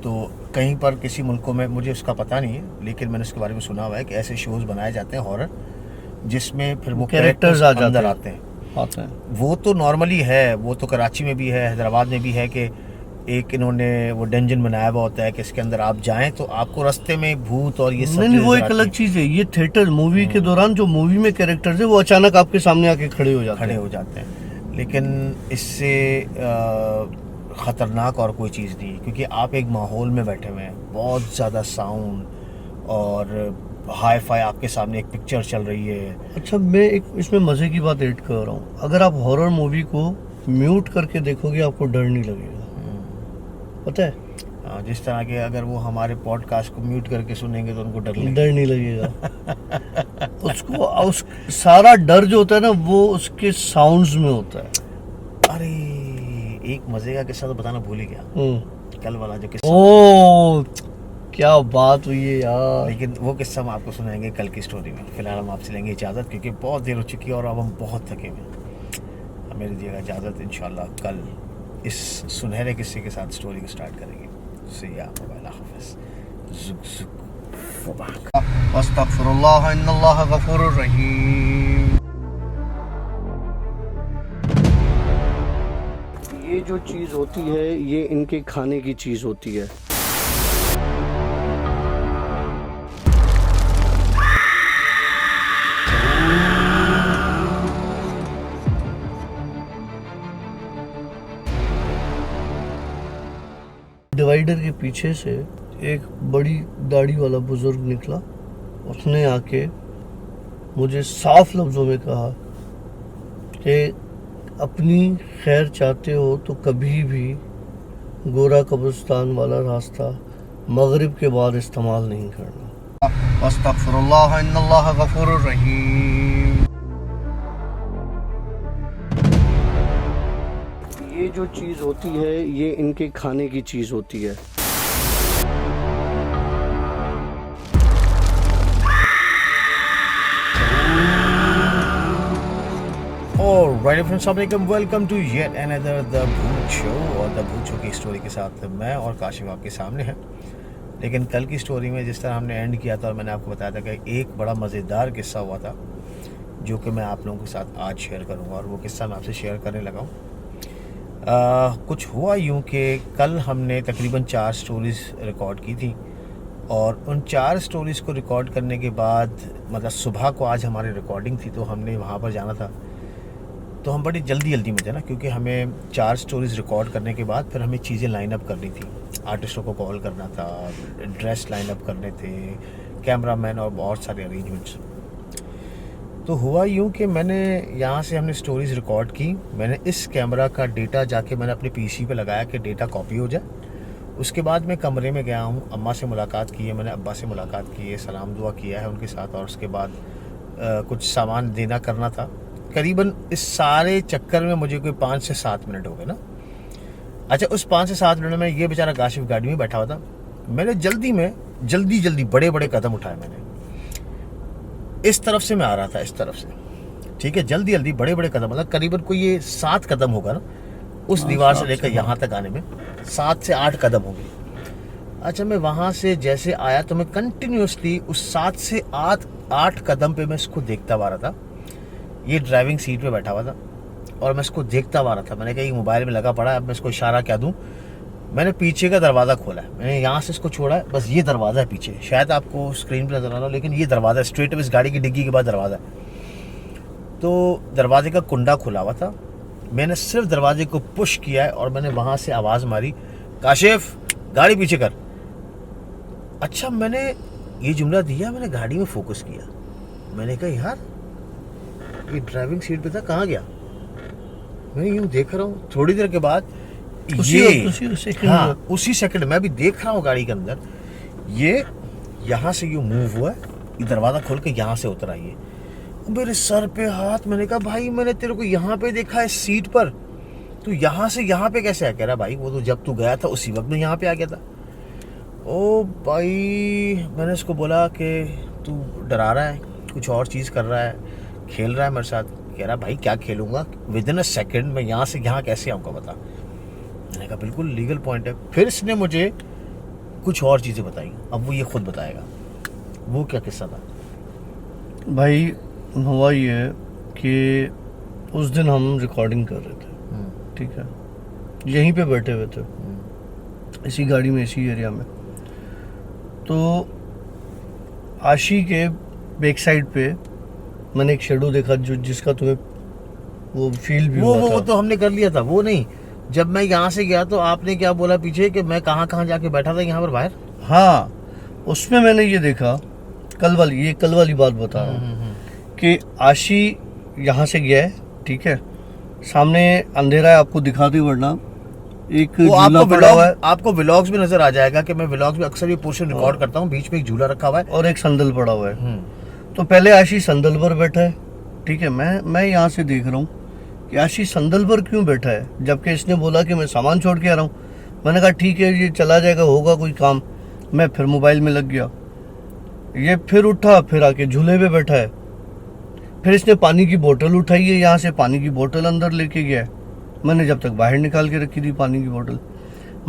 तो कहीं पर किसी मुल्कों में, मुझे उसका पता नहीं है, लेकिन मैंने उसके बारे में सुना हुआ है कि ऐसे शोज बनाए जाते हैं हॉरर, जिसमें फिर वो कैरेक्टर्स अंदर आते हैं। वो तो नॉर्मली है, वो तो कराची में भी है, हैदराबाद में भी है, कि एक इन्होंने वो डंजन बनाया हुआ होता है कि इसके अंदर आप जाएं तो आपको रास्ते में भूत और ये सब नहीं, वो एक अलग चीज है। ये थिएटर मूवी के दौरान जो मूवी में कैरेक्टर्स है वो अचानक आपके सामने आके खड़े हो जाते हैं। लेकिन इससे ख़तरनाक और कोई चीज़ नहीं है, क्योंकि आप एक माहौल में बैठे हुए हैं, बहुत ज़्यादा साउंड और हाई फाई, आपके सामने एक पिक्चर चल रही है। अच्छा, मैं एक इसमें मज़े की बात ऐड कर रहा हूँ। अगर आप हॉरर मूवी को म्यूट करके देखोगे आपको डर नहीं लगेगा, पता है? हाँ, जिस तरह के अगर वो हमारे पॉडकास्ट को म्यूट करके सुनेंगे तो उनको डर नहीं लगेगा। उस सारा डर जो होता है ना, वो उसके साउंड्स में होता है। अरे, एक मजे का किस्सा तो बताना भूल ही गया, कल वाला जो किस्सा। ओ, क्या बात हुई है यार। लेकिन वो किस्सा हम आपको सुनाएंगे कल की स्टोरी में। फिलहाल हम आपसे लेंगे इजाज़त, क्योंकि बहुत देर हो चुकी है और अब हम बहुत थके हुए। हमें दीजिएगा इजाज़त, इंशाल्लाह कल इस सुनहरे किस्से के साथ स्टोरी को स्टार्ट करेंगे। अस्तगफिरुल्लाह इन्नल्लाह गफूरुर रहीम। ये जो चीज़ होती है ये इनके खाने की चीज़ होती है। डिवाइडर के पीछे से एक बड़ी दाढ़ी वाला बुजुर्ग निकला। उसने आके मुझे साफ लफ्ज़ों में कहा कि अपनी खैर चाहते हो तो कभी भी गोरा कब्रिस्तान वाला रास्ता मगरिब के बाद इस्तेमाल नहीं करना। अस्तगफिरुल्लाह इन्नल्लाह गफूरुर रहीम। ये जो चीज़ होती है ये इनके खाने की चीज़ होती है। Alright friends, welcome to yet another the Bhoot show. और द भूत शो की स्टोरी के साथ मैं और काशिफ आपके सामने हैं। लेकिन कल की स्टोरी में जिस तरह हमने एंड किया था और मैंने आपको बताया था कि एक बड़ा मज़ेदार किस्सा हुआ था जो कि मैं आप लोगों के साथ आज शेयर करूंगा, और वो किस्सा मैं आपसे शेयर करने लगा हूँ। कुछ हुआ यूँ कि कल हमने तकरीबन 4 स्टोरीज़ रिकॉर्ड की थी, और उन 4 स्टोरीज़ को रिकॉर्ड करने के बाद मतलब सुबह को आज हमारी रिकॉर्डिंग थी, तो हमने वहाँ पर जाना था। तो हम बड़ी जल्दी में थे ना, क्योंकि हमें 4 स्टोरीज़ रिकॉर्ड करने के बाद फिर हमें चीज़ें लाइन अप करनी थी। आर्टिस्टों को कॉल करना था, ड्रेस लाइन अप करने थे, कैमरामैन और बहुत सारे अरेंजमेंट्स। तो हुआ यूँ कि मैंने यहाँ से हमने स्टोरीज़ रिकॉर्ड की। मैंने इस कैमरा का डेटा जाके मैंने अपने पीसी पे लगाया कि डेटा कॉपी हो जाए। उसके बाद मैं कमरे में गया हूँ, अम्मा से मुलाकात की है मैंने, अब्बा से मुलाकात की है, सलाम दुआ किया है उनके साथ, और उसके बाद कुछ सामान देना करना था। करीबन इस सारे चक्कर में मुझे कोई 5 से 7 मिनट हो गए ना। अच्छा, उस 5 से 7 मिनट में ये बेचारा काशिफ गाड़ी में बैठा हुआ था। मैंने जल्दी बड़े कदम उठाए। मैंने इस तरफ से मैं आ रहा था, इस तरफ से, ठीक है, जल्दी बड़े कदम, मतलब करीबन कोई ये 7 कदम होगा ना, उस दीवार से लेकर यहाँ तक आने में 7 से 8 कदम हो गए। अच्छा, मैं वहाँ से जैसे आया तो मैं कंटिन्यूसली उस 7 से 8 कदम पे मैं इसको देखता आ रहा था। ये ड्राइविंग सीट पे बैठा हुआ था और मैं इसको देखता आ रहा था। मैंने कहा ये मोबाइल में लगा पड़ा है, अब मैं इसको इशारा क्या दूं। मैंने पीछे का दरवाज़ा खोला है, मैंने यहाँ से इसको छोड़ा है, बस ये दरवाज़ा है पीछे, शायद आपको स्क्रीन पर नजर आ रहा हो, लेकिन ये दरवाज़ा स्ट्रेट इस गाड़ी की डिग्गी के बाद दरवाज़ा है। तो दरवाजे का कुंडा खुला हुआ था। मैंने सिर्फ दरवाजे को पुश किया है और मैंने वहाँ से आवाज़ मारी, काशिफ गाड़ी पीछे कर। अच्छा, मैंने ये जुमला दिया, मैंने गाड़ी में फोकस किया। मैंने कहा यार ये ड्राइविंग सीट पे था, कहाँ गया। मैं यूं देख रहा हूँ, थोड़ी देर के बाद उसी सेकंड मैं भी देख रहा हूँ गाड़ी के अंदर, ये यहाँ से यूं मूव हुआ है, ये दरवाज़ा खोल के यहाँ से उतर आई है। मेरे सर पे हाथ। मैंने कहा भाई मैंने तेरे को यहाँ पे देखा है सीट पर, तू यहाँ से यहाँ पे कैसे आ। कह रहा भाई वो तो जब तू गया था उसी वक्त में यहाँ पे आ गया था। ओ भाई, मैंने उसको बोला कि तू डरा रहा है, कुछ और चीज़ कर रहा है, खेल रहा है मेरे साथ। कह रहा भाई क्या खेलूंगा, विद इन अ सेकेंड मैं यहाँ से यहाँ कैसे आऊँगा बता। मैंने कहा बिल्कुल लीगल पॉइंट है। फिर इसने मुझे कुछ और चीज़ें बताई, अब वो ये खुद बताएगा वो क्या किस्सा था। भाई हुआ ये कि उस दिन हम रिकॉर्डिंग कर रहे थे, ठीक है, यहीं पे बैठे हुए थे, इसी गाड़ी में, इसी एरिया में। तो आशी के बैक साइड पे मैंने एक शेडो देखा जो जिसका तुम्हें वो फील भी हुआ था। वो तो हमने कर लिया था। वो नहीं, जब मैं यहाँ से गया तो आपने क्या बोला पीछे कि मैं कहाँ जाके बैठा था यहाँ पर बाहर। हाँ, उसमें मैंने ये देखा, कल वाली बात बता रहा हूँ कि आशी यहाँ से गया है, ठीक है, सामने अंधेरा है, आपको दिखा दी, वरना एक झूला पड़ा हुआ है। आपको व्लॉग्स में नजर आ जाएगा कि मैं व्लॉग्स में अक्सर ये पोर्शन रिकॉर्ड करता हूँ, बीच में एक झूला रखा हुआ है और एक संदल पड़ा हुआ है। तो पहले आशी संदल पर बैठा है, ठीक है, मैं यहाँ से देख रहा हूँ कि आशी संदल पर क्यों बैठा है, जबकि इसने बोला कि मैं सामान छोड़ के आ रहा हूँ। मैंने कहा ठीक है, ये चला जाएगा, होगा कोई काम। मैं फिर मोबाइल में लग गया। ये फिर उठा, फिर आके झूले पे बैठा है। फिर इसने पानी की बोतल उठाई है, यहाँ से पानी की बोतल अंदर लेके गया है। मैंने जब तक बाहर निकाल के रखी थी पानी की बोतल।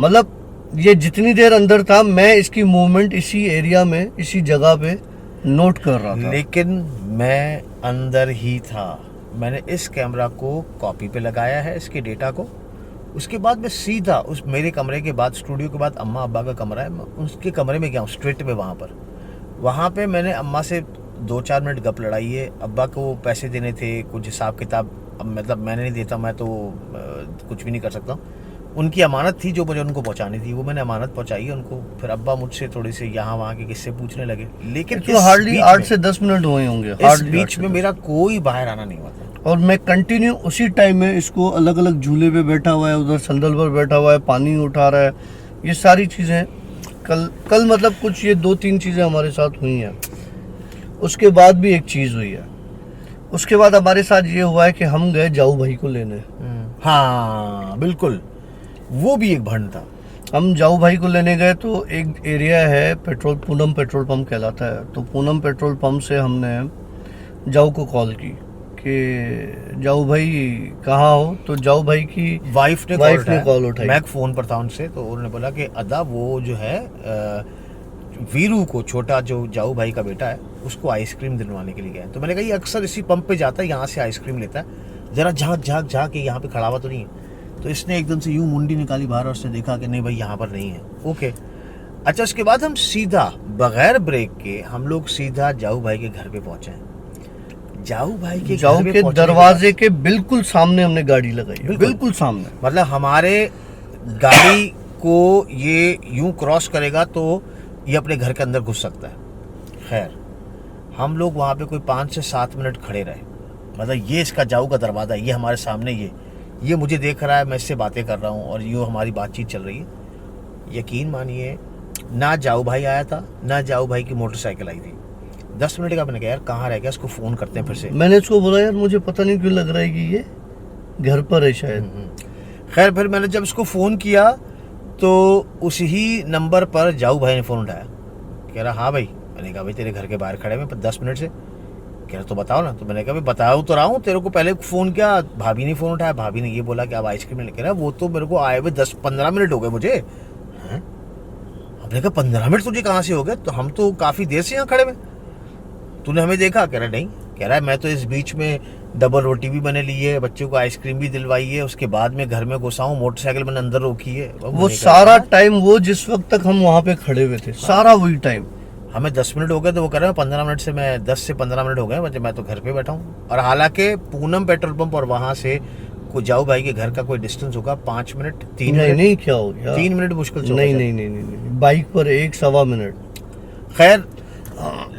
मतलब ये जितनी देर अंदर था, मैं इसकी मूवमेंट इसी एरिया में, इसी जगह पे नोट कर रहा था। लेकिन मैं अंदर ही था। मैंने इस कैमरा को कॉपी पे लगाया है, इसके डेटा को। उसके बाद मैं सीधा उस मेरे कमरे के बाद, स्टूडियो के बाद अम्मा अब्बा का कमरा है, मैं उसके कमरे में गया हूँ स्ट्रेट पे। वहाँ पे मैंने अम्मा से 2-4 मिनट गप लड़ाई है। अब्बा को पैसे देने थे, कुछ हिसाब किताब, मतलब मैंने नहीं देता, मैं तो कुछ भी नहीं कर सकता। उनकी अमानत थी जो मुझे उनको पहुंचानी थी, वो मैंने अमानत पहुंचाई है उनको। फिर अब्बा मुझसे थोड़ी से यहाँ वहाँ के किस्से पूछने लगे। लेकिन तो हार्डली 8 से 10 मिनट हुए होंगे। इस बीच में मेरा कोई बाहर आना नहीं हुआ था, और मैं कंटिन्यू उसी टाइम में इसको अलग अलग झूले पे बैठा हुआ है, उधर संदल पर बैठा हुआ है, पानी उठा रहा है। ये सारी चीज़ें कल मतलब कुछ ये 2-3 चीज़ें हमारे साथ हुई हैं। उसके बाद भी एक चीज़ हुई है। उसके बाद हमारे साथ ये हुआ है कि हम गए जाऊ भाई को लेने, हाँ बिल्कुल, वो भी एक भंड था। हम जाऊ भाई को लेने गए तो एक एरिया है पेट्रोल, पूनम पेट्रोल पंप कहलाता है, तो पूनम पेट्रोल पंप से हमने जाऊ को कॉल की कि जाऊ भाई कहाँ हो, तो जाऊ भाई की वाइफ ने कॉल उठाई। मैं फ़ोन पर था उनसे, तो उन्होंने बोला कि अदा वो जो है वीरू को, छोटा जो जाऊ भाई का बेटा है, उसको आइसक्रीम दिलवाने के लिए गया है। तो मैंने कहा ये अक्सर इसी पंप पे जाता है, यहाँ से आइसक्रीम लेता है, ज़रा झाँक के यहाँ पे खड़ा हुआ तो नहीं है। तो इसने एकदम से यूं मुंडी निकाली बाहर और उसने देखा कि नहीं भाई यहाँ पर नहीं है। ओके, अच्छा, उसके बाद हम सीधा बगैर ब्रेक के हम लोग सीधा जाऊ भाई के घर पे पहुंचे हैं। जाऊ भाई के जाऊ घर पे के पहुंचने दरवाजे के बिल्कुल सामने हमने गाड़ी लगाई है, बिल्कुल। बिल्कुल सामने। मतलब हमारे गाड़ी को ये यूं क्रॉस करेगा तो ये अपने घर के अंदर घुस सकता है। खैर, हम लोग वहाँ पे कोई 5 से 7 मिनट खड़े रहे। मतलब ये इसका जाऊ का दरवाज़ा, ये हमारे सामने, ये मुझे देख रहा है, मैं इससे बातें कर रहा हूँ और ये हमारी बातचीत चल रही है। यकीन मानिए, ना जाऊ भाई आया था, ना जाऊ भाई की मोटरसाइकिल आई थी। 10 मिनट का मैंने कहा यार कहाँ रह गया, इसको फ़ोन करते हैं फिर से। मैंने उसको बोला यार मुझे पता नहीं क्यों लग रहा है कि ये घर पर है शायद। खैर, फिर मैंने जब इसको फ़ोन किया तो उसी ही नंबर पर जाऊ भाई ने फ़ोन उठाया। कह रहा हाँ भाई। मैंने कहा भाई तेरे घर के बाहर खड़े हैं 10 मिनट से। कह रहा तो बताओ ना। तो मैंने कहा भाई बताओ तो रहा हूँ, तेरे को पहले फ़ोन किया, भाभी ने फ़ोन उठाया, भाभी ने ये बोला कि अब आइसक्रीम लेके रहा। वो तो मेरे को आए हुए 10-15 मिनट हो गए मुझे। हैं? हमने कहा 15 मिनट तुझे कहाँ से हो गए? तो हम तो काफ़ी देर से यहाँ खड़े हुए, तूने हमें देखा? कह रहा नहीं। कह रहा है मैं तो इस बीच में डबल रोटी भी मैंने ली है, बच्चों को आइसक्रीम भी दिलवाई है, उसके बाद में घर में घुसा हूँ, मोटरसाइकिल मैंने अंदर रोकी है। वो सारा टाइम, वो जिस वक्त तक हम वहाँ पे खड़े हुए थे, सारा वही टाइम। हमें 10 मिनट हो गए, तो वो कह रहे हैं 15 मिनट से, मैं 10 से 15 मिनट हो गए, मैं तो घर पे बैठा हूँ। और हालांकि पूनम पेट्रोल पंप और वहाँ से जाऊ भाई के घर का कोई डिस्टेंस होगा 5 मिनट, 3 मिनट। नहीं, क्या हो गया, 3 मिनट मुश्किल से। नहीं, बाइक पर 1-1.25 मिनट। खैर,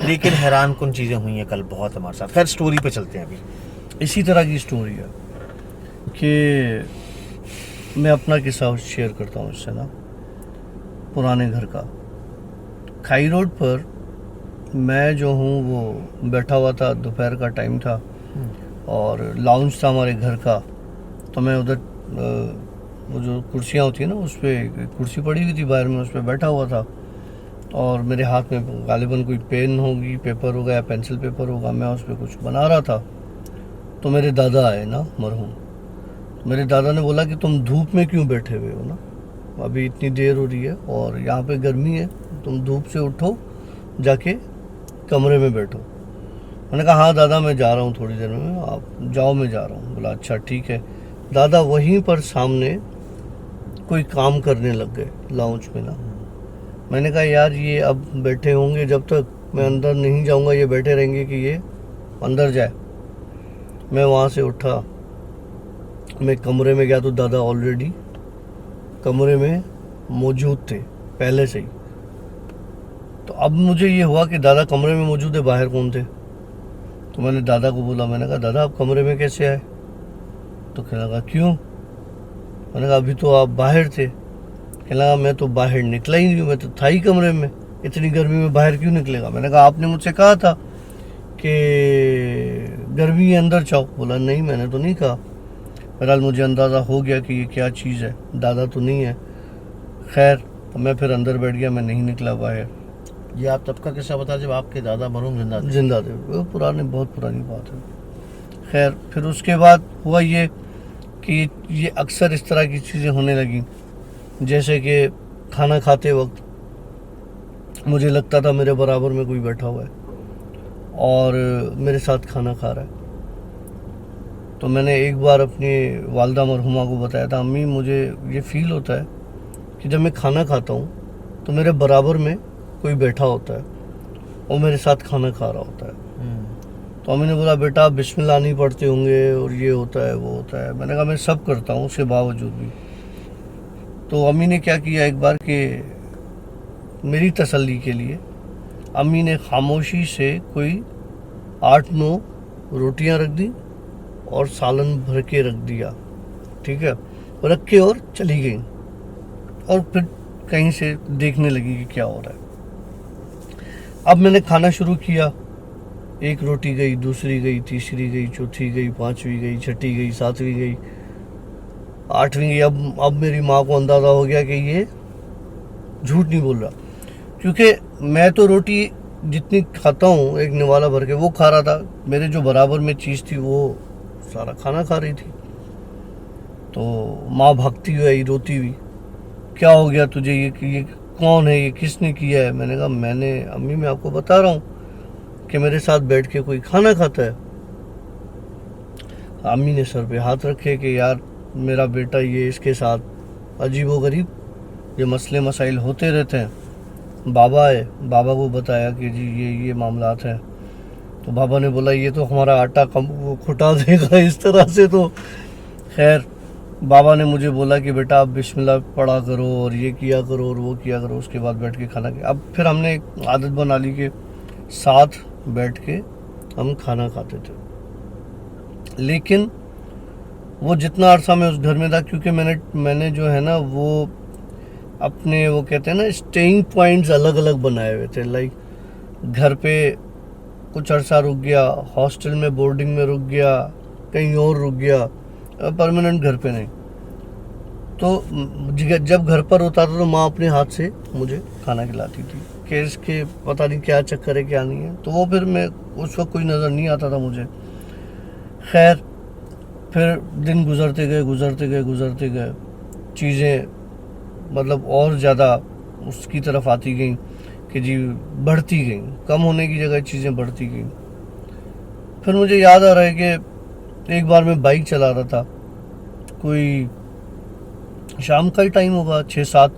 लेकिन हैरान कुन चीज़ें हुई हैं कल बहुत हमारे साथ। खैर, स्टोरी पे चलते हैं। अभी इसी तरह की स्टोरी है कि मैं अपना किस्सा शेयर करता हूँ इससे ना, पुराने घर का। खाई रोड पर मैं जो हूँ वो बैठा हुआ था, दोपहर का टाइम था और लाउंज था हमारे घर का। तो मैं उधर वो जो कुर्सियाँ होती हैं ना, उस पर कुर्सी पड़ी हुई थी बाहर में, उस पर बैठा हुआ था और मेरे हाथ में गालिबन कोई पेन होगी, पेपर होगा या पेंसिल पेपर होगा, मैं उस पर कुछ बना रहा था। तो मेरे दादा आए ना, मरहूम। मेरे दादा ने बोला कि तुम धूप में क्यों बैठे हुए हो ना, अभी इतनी देर हो रही है और यहाँ पे गर्मी है, तुम धूप से उठो, जाके कमरे में बैठो। मैंने कहा हाँ दादा मैं जा रहा हूँ थोड़ी देर में, आप जाओ मैं जा रहा हूँ। बोला अच्छा ठीक है। दादा वहीं पर सामने कोई काम करने लग गए लाउंज में ना। मैंने कहा यार ये अब बैठे होंगे, जब तक मैं अंदर नहीं जाऊँगा ये बैठे रहेंगे कि ये अंदर जाए। मैं वहाँ से उठा, मैं कमरे में गया तो दादा ऑलरेडी कमरे में मौजूद थे पहले से ही। तो अब मुझे ये हुआ कि दादा कमरे में मौजूद है, बाहर कौन थे। तो मैंने दादा को बोला, मैंने कहा दादा आप कमरे में कैसे आए? तो कहने लगा क्यों? मैंने कहा अभी तो आप बाहर थे। कहने लगा मैं तो बाहर निकला ही नहीं, मैं तो था ही कमरे में, इतनी गर्मी में बाहर क्यों निकलेगा? मैंने कहा आपने मुझसे कहा था कि गर्मी है अंदर जाओ। बोला नहीं मैंने तो नहीं कहा। बहरहाल मुझे अंदाज़ा हो गया कि ये क्या चीज़ है, दादा तो नहीं है। खैर तो मैं फिर अंदर बैठ गया, मैं नहीं निकला बाहर। ये आप तब का किस्सा बता जब आपके दादा मरहूम जिंदा थे, वो पुरानी, बहुत पुरानी बात है। खैर फिर उसके बाद हुआ ये कि ये अक्सर इस तरह की चीज़ें होने लगी, जैसे कि खाना खाते वक्त मुझे लगता था मेरे बराबर में कोई बैठा हुआ है और मेरे साथ खाना खा रहा है। तो मैंने एक बार अपनी वालदा मरहुमा को बताया था, अम्मी मुझे ये फ़ील होता है कि जब मैं खाना खाता हूँ तो मेरे बराबर में कोई बैठा होता है और मेरे साथ खाना खा रहा होता है। तो अम्मी ने बोला बेटा आप बिस्मिल्लाह नहीं पढ़ते होंगे और ये होता है वो होता है। मैंने कहा मैं सब करता हूँ उसके बावजूद भी। तो अम्मी ने क्या किया एक बार कि मेरी तसल्ली के लिए अम्मी ने खामोशी से कोई 8-9 रोटियां रख दी और सालन भर के रख दिया, ठीक है, रख के और चली गई और फिर कहीं से देखने लगी कि क्या हो रहा है। अब मैंने खाना शुरू किया, एक रोटी गई, दूसरी गई, तीसरी गई, चौथी गई, पांचवी गई, छठी गई, सातवीं गई। 8वीं की। अब मेरी माँ को अंदाज़ा हो गया कि ये झूठ नहीं बोल रहा, क्योंकि मैं तो रोटी जितनी खाता हूँ एक निवाला भर के वो खा रहा था, मेरे जो बराबर में चीज़ थी वो सारा खाना खा रही थी। तो माँ भागती हुई आई रोती हुई, क्या हो गया तुझे, ये कौन है, ये किसने किया है? मैंने कहा मैंने अम्मी मैं आपको बता रहा हूँ कि मेरे साथ बैठ के कोई खाना खाता है। अम्मी ने सर पे हाथ रखे कि यार मेरा बेटा ये इसके साथ अजीबोगरीब ये मसले मसाइल होते रहते हैं। बाबा है, बाबा को बताया कि जी ये मामलात हैं। तो बाबा ने बोला ये तो हमारा आटा कम वो खुटा देगा इस तरह से। तो खैर बाबा ने मुझे बोला कि बेटा आप बिस्मिल्लाह पढ़ा करो और ये किया करो और वो किया करो, उसके बाद बैठ के खाना खाया। अब फिर हमने एक आदत बना ली कि साथ बैठ के हम खाना खाते थे। लेकिन वो जितना अरसा मैं उस घर में था, क्योंकि मैंने जो है ना वो अपने वो कहते हैं ना स्टेइंग पॉइंट्स अलग अलग बनाए हुए थे। लाइक घर पे कुछ अरसा रुक गया, हॉस्टल में बोर्डिंग में रुक गया, कहीं और रुक गया, परमानेंट घर पे नहीं। तो जब घर पर होता था तो माँ अपने हाथ से मुझे खाना खिलाती थी कि इसके पता नहीं क्या चक्कर है क्या नहीं है। तो वो फिर मैं उस वक्त कोई नज़र नहीं आता था मुझे। खैर फिर दिन गुजरते गए, चीज़ें मतलब और ज़्यादा उसकी तरफ आती गई कि जी बढ़ती गई, कम होने की जगह चीज़ें बढ़ती गई। फिर मुझे याद आ रहा है कि एक बार मैं बाइक चला रहा था, कोई शाम का ही टाइम होगा 6-7,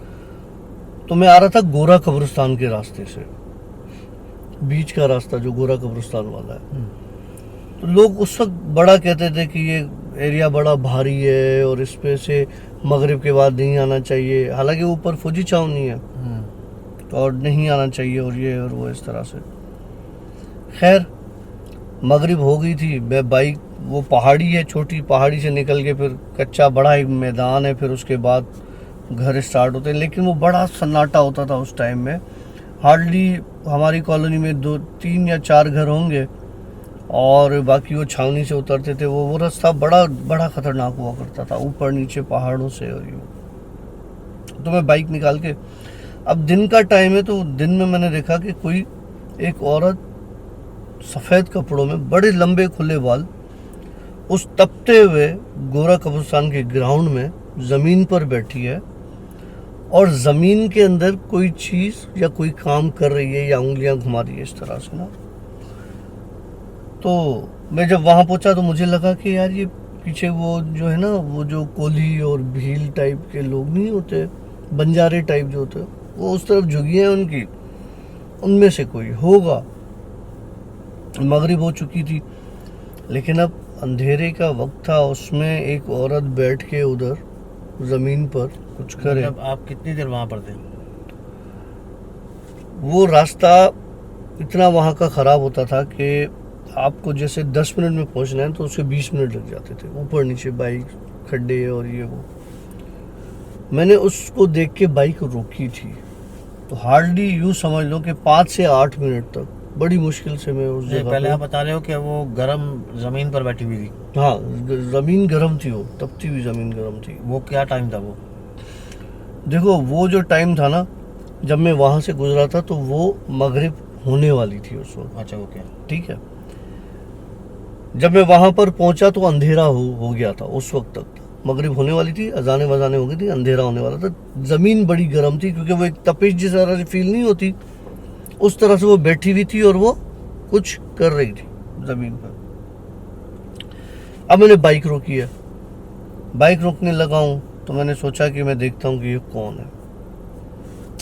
तो मैं आ रहा था गोरा कब्रिस्तान के रास्ते से, बीच का रास्ता जो गोरा कब्रिस्तान वाला है। तो लोग उस वक्त बड़ा कहते थे कि ये एरिया बड़ा भारी है और इस पे से मगरिब के बाद नहीं आना चाहिए, हालांकि ऊपर फौजी छावनी है तो और नहीं आना चाहिए और ये और वो इस तरह से। खैर मगरिब हो गई थी, मैं बाइक, वो पहाड़ी है, छोटी पहाड़ी से निकल के फिर कच्चा बड़ा एक मैदान है, फिर उसके बाद घर स्टार्ट होते हैं। लेकिन वो बड़ा सन्नाटा होता था उस टाइम में, हार्डली हमारी कॉलोनी में 2-3 या 4 घर होंगे और बाकी वो छावनी से उतरते थे। वो रास्ता बड़ा बड़ा ख़तरनाक हुआ करता था, ऊपर नीचे पहाड़ों से। और ये तो मैं बाइक निकाल के, अब दिन का टाइम है तो दिन में मैंने देखा कि कोई एक औरत सफ़ेद कपड़ों में, बड़े लंबे खुले बाल, उस तपते हुए गोरा कब्रिस्तान के ग्राउंड में ज़मीन पर बैठी है और ज़मीन के अंदर कोई चीज़ या कोई काम कर रही है या उंगलियां घुमा रही है इस तरह से ना। तो मैं जब वहाँ पहुँचा तो मुझे लगा कि यार ये पीछे वो जो है ना, वो जो कोली और भील टाइप के लोग नहीं होते, बंजारे टाइप जो होते, वो उस तरफ झुकी हैं उनकी, उनमें से कोई होगा। मगरिब हो चुकी थी लेकिन अब अंधेरे का वक्त था, उसमें एक औरत बैठ के उधर ज़मीन पर कुछ करे। मतलब आप कितनी देर वहाँ पर थे? वो रास्ता इतना वहाँ का ख़राब होता था कि आपको जैसे 10 मिनट में पहुँचना है तो उसके 20 मिनट लग जाते थे, ऊपर नीचे बाइक, खड्डे और ये वो। मैंने उसको देख के बाइक रोकी थी, तो हार्डली यूँ समझ लो कि 5 से 8 मिनट तक बड़ी मुश्किल से मैं उस जगह। पहले आप बता रहे हो कि वो गर्म ज़मीन पर बैठी हुई थी? हाँ, ज़मीन गर्म थी, वो तपती हुई ज़मीन गर्म थी। वो क्या टाइम था वो? देखो वो जो टाइम था ना, जब मैं वहाँ से गुजरा था तो वो मगरिब होने वाली थी उस वक्त। अच्छा ओके, ठीक है। जब मैं वहाँ पर पहुँचा तो अंधेरा हो गया था, उस वक्त तक मगरिब होने वाली थी, अजाने वजाने हो गई थी, अंधेरा होने वाला था। ज़मीन बड़ी गर्म थी क्योंकि वो एक तपिश जिस तरह से फील नहीं होती उस तरह से वो बैठी हुई थी और वो कुछ कर रही थी ज़मीन पर। अब मैंने बाइक रोकी है, बाइक रोकने लगा हूँ तो मैंने सोचा कि मैं देखता हूँ कि ये कौन है।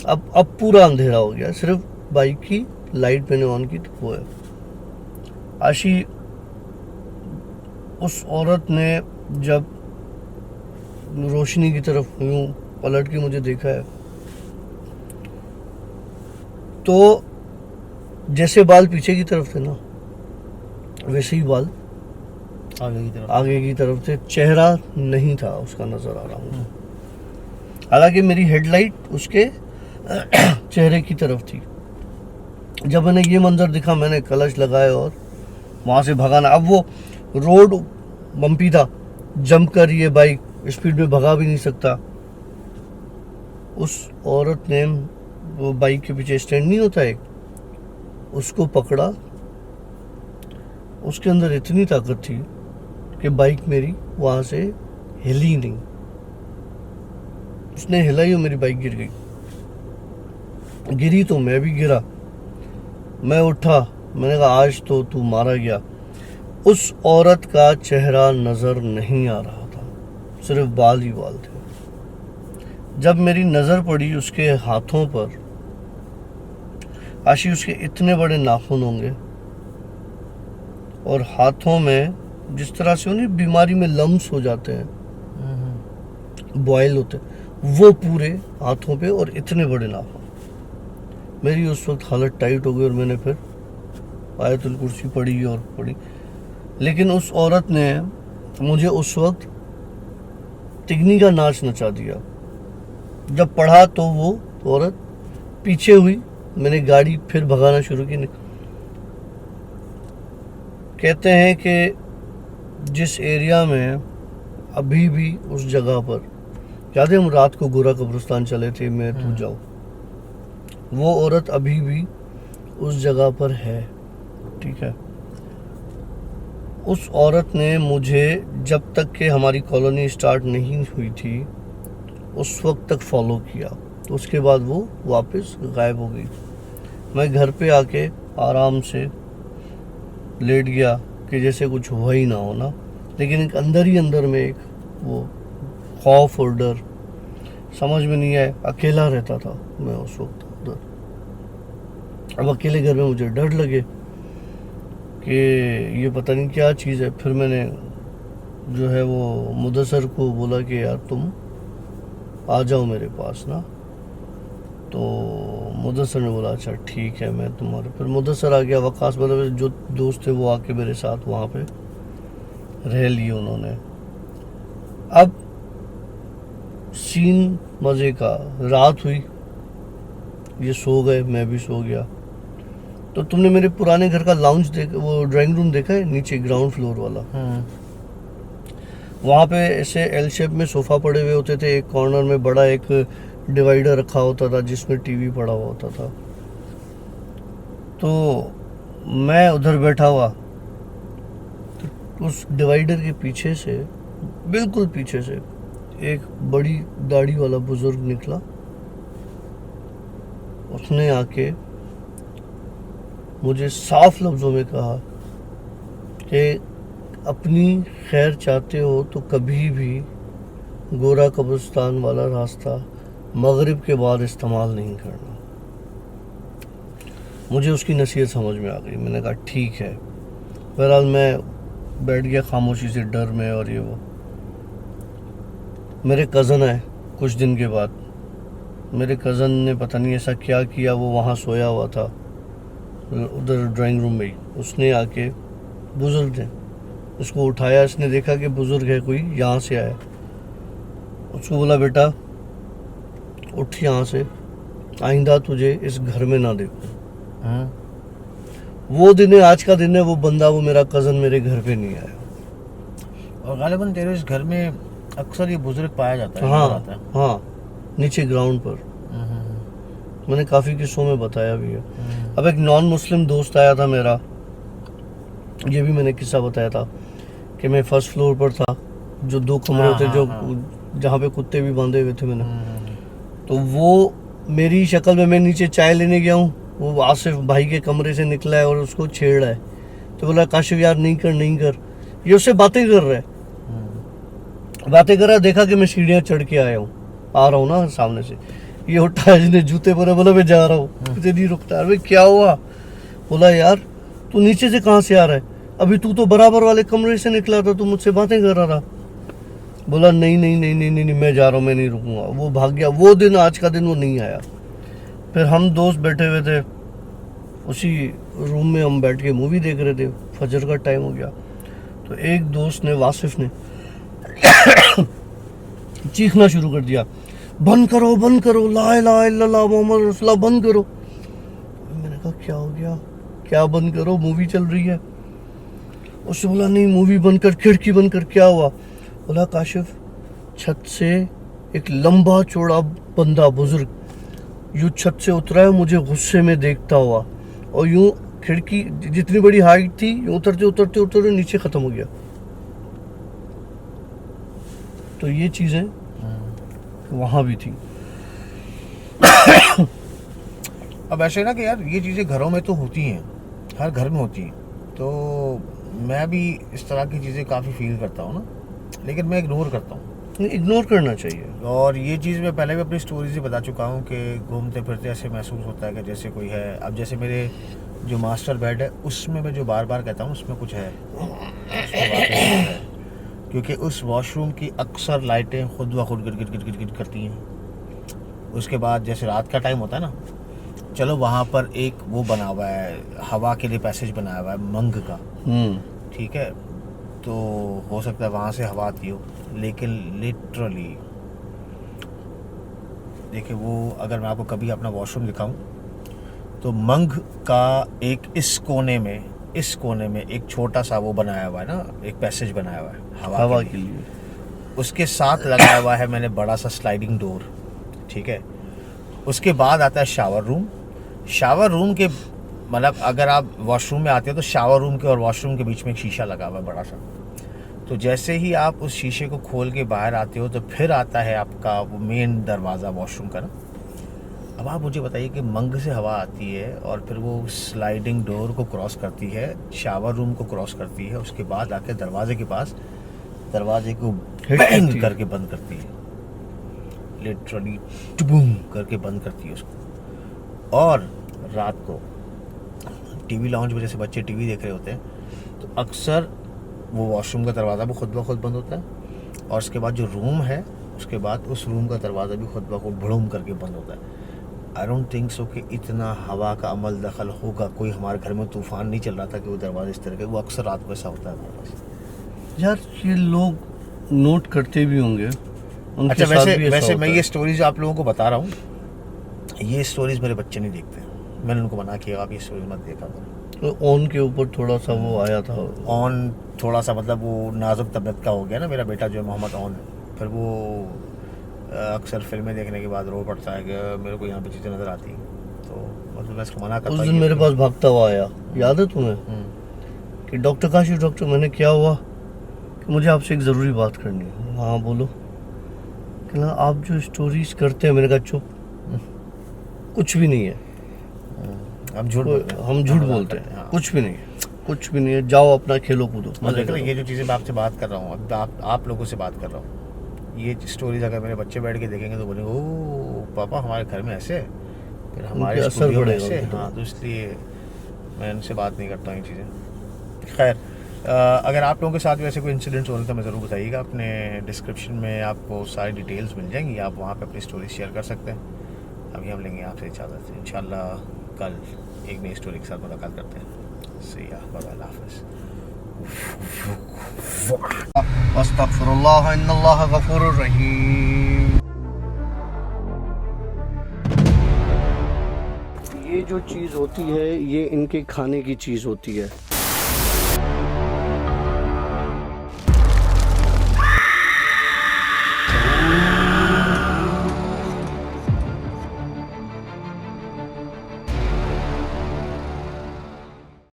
अब पूरा अंधेरा हो गया, सिर्फ बाइक की लाइट मैंने ऑन की तो वो है आशी। उस औरत ने जब रोशनी की तरफ यूँ पलट के मुझे देखा है तो जैसे बाल पीछे की तरफ थे ना, वैसे ही बाल आगे की तरफ थे। चेहरा नहीं था उसका नज़र आ रहा मुझे, हालांकि मेरी हेडलाइट उसके चेहरे की तरफ थी। जब मैंने ये मंजर दिखा मैंने कलश लगाया और वहाँ से भगाना। अब वो रोड बम्पी था, जंप कर रही है बाइक, स्पीड में भगा भी नहीं सकता। उस औरत ने वो बाइक के पीछे स्टैंड नहीं होता एक, उसको पकड़ा। उसके अंदर इतनी ताकत थी कि बाइक मेरी वहां से हिली नहीं। उसने हिलाई और मेरी बाइक गिर गई। गिरी तो मैं भी गिरा। मैं उठा, मैंने कहा आज तो तू मारा गया। उस औरत का चेहरा नजर नहीं आ रहा था, सिर्फ बाल ही बाल थे। जब मेरी नजर पड़ी उसके हाथों पर, आशी उसके इतने बड़े नाखून होंगे और हाथों में जिस तरह से उन्हें बीमारी में लम्स हो जाते हैं, बॉयल होते हैं, वो पूरे हाथों पे और इतने बड़े नाखून। मेरी उस वक्त हालत टाइट हो गई और मैंने फिर आयतुल कुर्सी पढ़ी और पढ़ी। लेकिन उस औरत ने मुझे उस वक्त तिगनी का नाच नचा दिया। जब पढ़ा तो वो औरत पीछे हुई, मैंने गाड़ी फिर भगाना शुरू की। कहते हैं कि जिस एरिया में अभी भी उस जगह पर, याद है हम रात को गोरा कब्रिस्तान चले थे, मैं तू जाओ, वो औरत अभी भी उस जगह पर है। ठीक है, उस औरत ने मुझे जब तक कि हमारी कॉलोनी स्टार्ट नहीं हुई थी उस वक्त तक फॉलो किया। तो उसके बाद वो वापस गायब हो गई। मैं घर पे आके आराम से लेट गया कि जैसे कुछ हुआ ही ना हो ना, लेकिन एक अंदर ही अंदर में एक वो खौफ और डर, समझ में नहीं आया। अकेला रहता था मैं उस वक्त उधर। अब अकेले घर में मुझे डर लगे कि ये पता नहीं क्या चीज़ है। फिर मैंने जो है वो मुदस्सर को बोला कि यार तुम आ जाओ मेरे पास ना। तो मुदस्सर ने बोला अच्छा ठीक है मैं तुम्हारे। फिर मुदस्सर आ गया, वकास मतलब जो दोस्त थे वो आके मेरे साथ वहाँ पे रह लिए उन्होंने। अब सीन मज़े का, रात हुई, ये सो गए, मैं भी सो गया। तो तुमने मेरे पुराने घर का लाउंज देखा, वो ड्राइंग रूम देखा है नीचे ग्राउंड फ्लोर वाला? वहाँ पे ऐसे एल शेप में सोफ़ा पड़े हुए होते थे, एक कॉर्नर में बड़ा एक डिवाइडर रखा होता था जिसमें टीवी पड़ा हुआ होता था। तो मैं उधर बैठा हुआ, तो उस डिवाइडर के पीछे से, बिल्कुल पीछे से एक बड़ी दाढ़ी वाला बुजुर्ग निकला। उसने आके मुझे साफ लफ्ज़ों में कहा कि अपनी खैर चाहते हो तो कभी भी गोरा कब्रिस्तान वाला रास्ता मगरिब के बाद इस्तेमाल नहीं करना। मुझे उसकी नसीहत समझ में आ गई। मैंने कहा ठीक है। बहरहाल मैं बैठ गया खामोशी से, डर में। और ये वो मेरे कज़न आए कुछ दिन के बाद। मेरे कज़न ने पता नहीं ऐसा क्या किया, वो वहाँ सोया हुआ था उधर ड्राइंग रूम में ही। उसने आके, बुज़ुर्ग थे, उसको उठाया। इसने देखा कि बुज़ुर्ग है कोई, यहाँ से आया। उसको बोला बेटा उठ यहाँ से, आइंदा तुझे इस घर में ना देखूं। वो दिन है, आज का दिन है। वो बंदा, वो मेरा कज़न मेरे घर पे नहीं आया। और गालिबन तेरे इस घर में अक्सर ये बुजुर्ग पाया जाता है। हाँ हाँ, नीचे ग्राउंड पर। मैंने काफ़ी किस्सों में बताया भी है। अब एक नॉन मुस्लिम दोस्त आया था मेरा, ये भी मैंने किस्सा बताया था कि मैं फर्स्ट फ्लोर पर था, जो 2 कमरे थे जो जहाँ पे कुत्ते भी बांधे हुए थे मैंने। तो वो मेरी शक्ल में, मैं नीचे चाय लेने गया हूँ, वो आसिफ भाई के कमरे से निकला है और उसको छेड़ रहा है। तो बोला काशिफ यार नहीं कर नहीं कर। ये उससे बातें कर रहा है, बातें कर रहा है। देखा कि मैं सीढ़ियाँ चढ़ के आया हूँ, आ रहा हूँ ना सामने से। ये उठा, इसने जूते पहने, बोला मैं जा रहा हूँ, मुझे नहीं रुकता। अरे क्या हुआ? बोला यार तू नीचे से कहाँ से आ रहा है? अभी तू तो बराबर वाले कमरे से निकला था, तू मुझसे बातें कर रहा था। बोला नहीं नहीं नहीं नहीं नहीं, नहीं मैं जा रहा हूँ, मैं नहीं रुकूंगा। वो भाग गया। वो दिन, आज का दिन वो नहीं आया। फिर हम दोस्त बैठे हुए थे उसी रूम में, हम बैठ के मूवी देख रहे थे, फजर का टाइम हो गया। तो एक दोस्त ने, वासिफ ने चीखना शुरू कर दिया, बंद करो ला इलाहा इल्लल्लाह मुहम्मद रसूलुल्लाह, बंद करो। मैंने कहा क्या हो गया? क्या बंद करो? मूवी चल रही है। उसने बोला नहीं मूवी बंद कर, खिड़की बंद कर। क्या हुआ? बोला काशिफ छत से एक लंबा चौड़ा बंदा बुजुर्ग यूं छत से उतरा है मुझे गुस्से में देखता हुआ, और यूं खिड़की जितनी बड़ी हाइट थी यूं उतरते उतरते उतरते नीचे खत्म हो गया। तो ये चीजें वहां भी थी। अब ऐसे ना कि यार ये चीज़ें घरों में तो होती हैं, हर घर में होती हैं, तो मैं भी इस तरह की चीज़ें काफ़ी फील करता हूँ ना, लेकिन मैं इग्नोर करता हूँ। इग्नोर करना चाहिए। और ये चीज़ मैं पहले भी अपनी स्टोरी से बता चुका हूँ कि घूमते फिरते ऐसे महसूस होता है कि जैसे कोई है। अब जैसे मेरे जो मास्टर बेड है उसमें मैं जो बार बार कहता हूँ उसमें कुछ है, उसमें वाकई कुछ है, क्योंकि उस वॉशरूम की अक्सर लाइटें खुद ब खुद गिर गिर गिर गिर गिर करती हैं। उसके बाद जैसे रात का टाइम होता है ना, चलो वहाँ पर एक वो बना हुआ है, हवा के लिए पैसेज बनाया हुआ है मंग का, ठीक है, तो हो सकता है वहाँ से हवा आती हो, लेकिन लिटरली देखिए वो अगर मैं आपको कभी अपना वॉशरूम दिखाऊं तो मंग का एक इस कोने में एक छोटा सा वो बनाया हुआ है ना, एक पैसेज बनाया हुआ है हवा के लिए। उसके साथ लगाया हुआ है मैंने बड़ा सा स्लाइडिंग डोर, ठीक है। उसके बाद आता है शावर रूम के, मतलब अगर आप वॉशरूम में आते हो तो शावर रूम के और वॉशरूम के बीच में एक शीशा लगा हुआ है बड़ा सा। तो जैसे ही आप उस शीशे को खोल के बाहर आते हो तो फिर आता है आपका वो मेन दरवाज़ा वॉशरूम का ना। अब आप मुझे बताइए कि मंग से हवा आती है और फिर वो स्लाइडिंग डोर को क्रॉस करती है, शावर रूम को क्रॉस करती है, उसके बाद आके दरवाजे के पास दरवाजे को बैंग करके बंद करती है, लिटरली टूम करके बंद करती है उसको। और रात को टीवी लाउंज में जैसे बच्चे टीवी देख रहे होते हैं तो अक्सर वो वॉशरूम का दरवाज़ा भी खुद ब खुद बंद होता है, और उसके बाद जो रूम है उसके बाद उस रूम का दरवाज़ा भी खुद ब खुद भड़ूम करके बंद होता है। आई डोंट थिंक सो कि इतना हवा का अमल दखल होगा, कोई हमारे घर में तूफान नहीं चल रहा था कि वो दरवाज़ा इस तरह के, वो अक्सर रात को ऐसा होता है हमारे पास। यार ये लोग नोट करते भी होंगे। अच्छा वैसे मैं ये स्टोरीज आप लोगों को बता रहा हूँ, ये स्टोरीज मेरे बच्चे नहीं देखते, मैंने उनको मना किया आप ये स्टोरीज मत देखा करो। तो ऑन के ऊपर थोड़ा सा वो आया था, ऑन थोड़ा सा मतलब वो नाजुक तबीयत का हो गया ना मेरा बेटा जो है मोहम्मद ऑन, फिर वो अक्सर फिल्में देखने के बाद रो पड़ता है कि मेरे को यहाँ पे चीज़ें नज़र आती हैं, तो मतलब मैं इसको मना करता हूँ। उस दिन मेरे पास भागता हुआ आया, याद है तुम्हें, कि डॉक्टर काशी डॉक्टर, मैंने क्या हुआ कि मुझे आपसे एक ज़रूरी बात करनी है। हाँ बोलो। कहना आप जो स्टोरीज करते हैं, मैंने कहा चुप, कुछ भी नहीं है, हम झूठ बोलते हैं, हम झूठ बोलते हैं, हाँ। कुछ भी नहीं है, कुछ भी नहीं है, जाओ अपना खेलो कूदो। मतलब ये जो चीज़ें मैं आपसे बात कर रहा हूँ, अब आप लोगों से बात कर रहा हूँ, ये स्टोरीज अगर मेरे बच्चे बैठ के देखेंगे तो बोलेंगे ओ पापा हमारे घर में ऐसे, फिर हमारे असर पड़ेगा ऐसे। हाँ, तो इसलिए मैं उनसे बात नहीं करता हूँ ये चीज़ें। खैर अगर आप लोगों के साथ वैसे कोई इंसिडेंट्स हो रहे तो मैं ज़रूर बताइएगा, अपने डिस्क्रिप्शन में आपको सारी डिटेल्स मिल जाएंगी, आप वहाँ पे अपनी स्टोरी शेयर कर सकते हैं। अभी हम लेंगे आपसे इजाज़त, इंशाल्लाह कल एक नई स्टोरी के साथ मुलाकात करते हैं। सी या बाय, हाफिज़। अस्तगफिरुल्लाह इन्नल्लाह गफूरुर रहीम। ये जो चीज़ होती है ये इनके खाने की चीज़ होती है।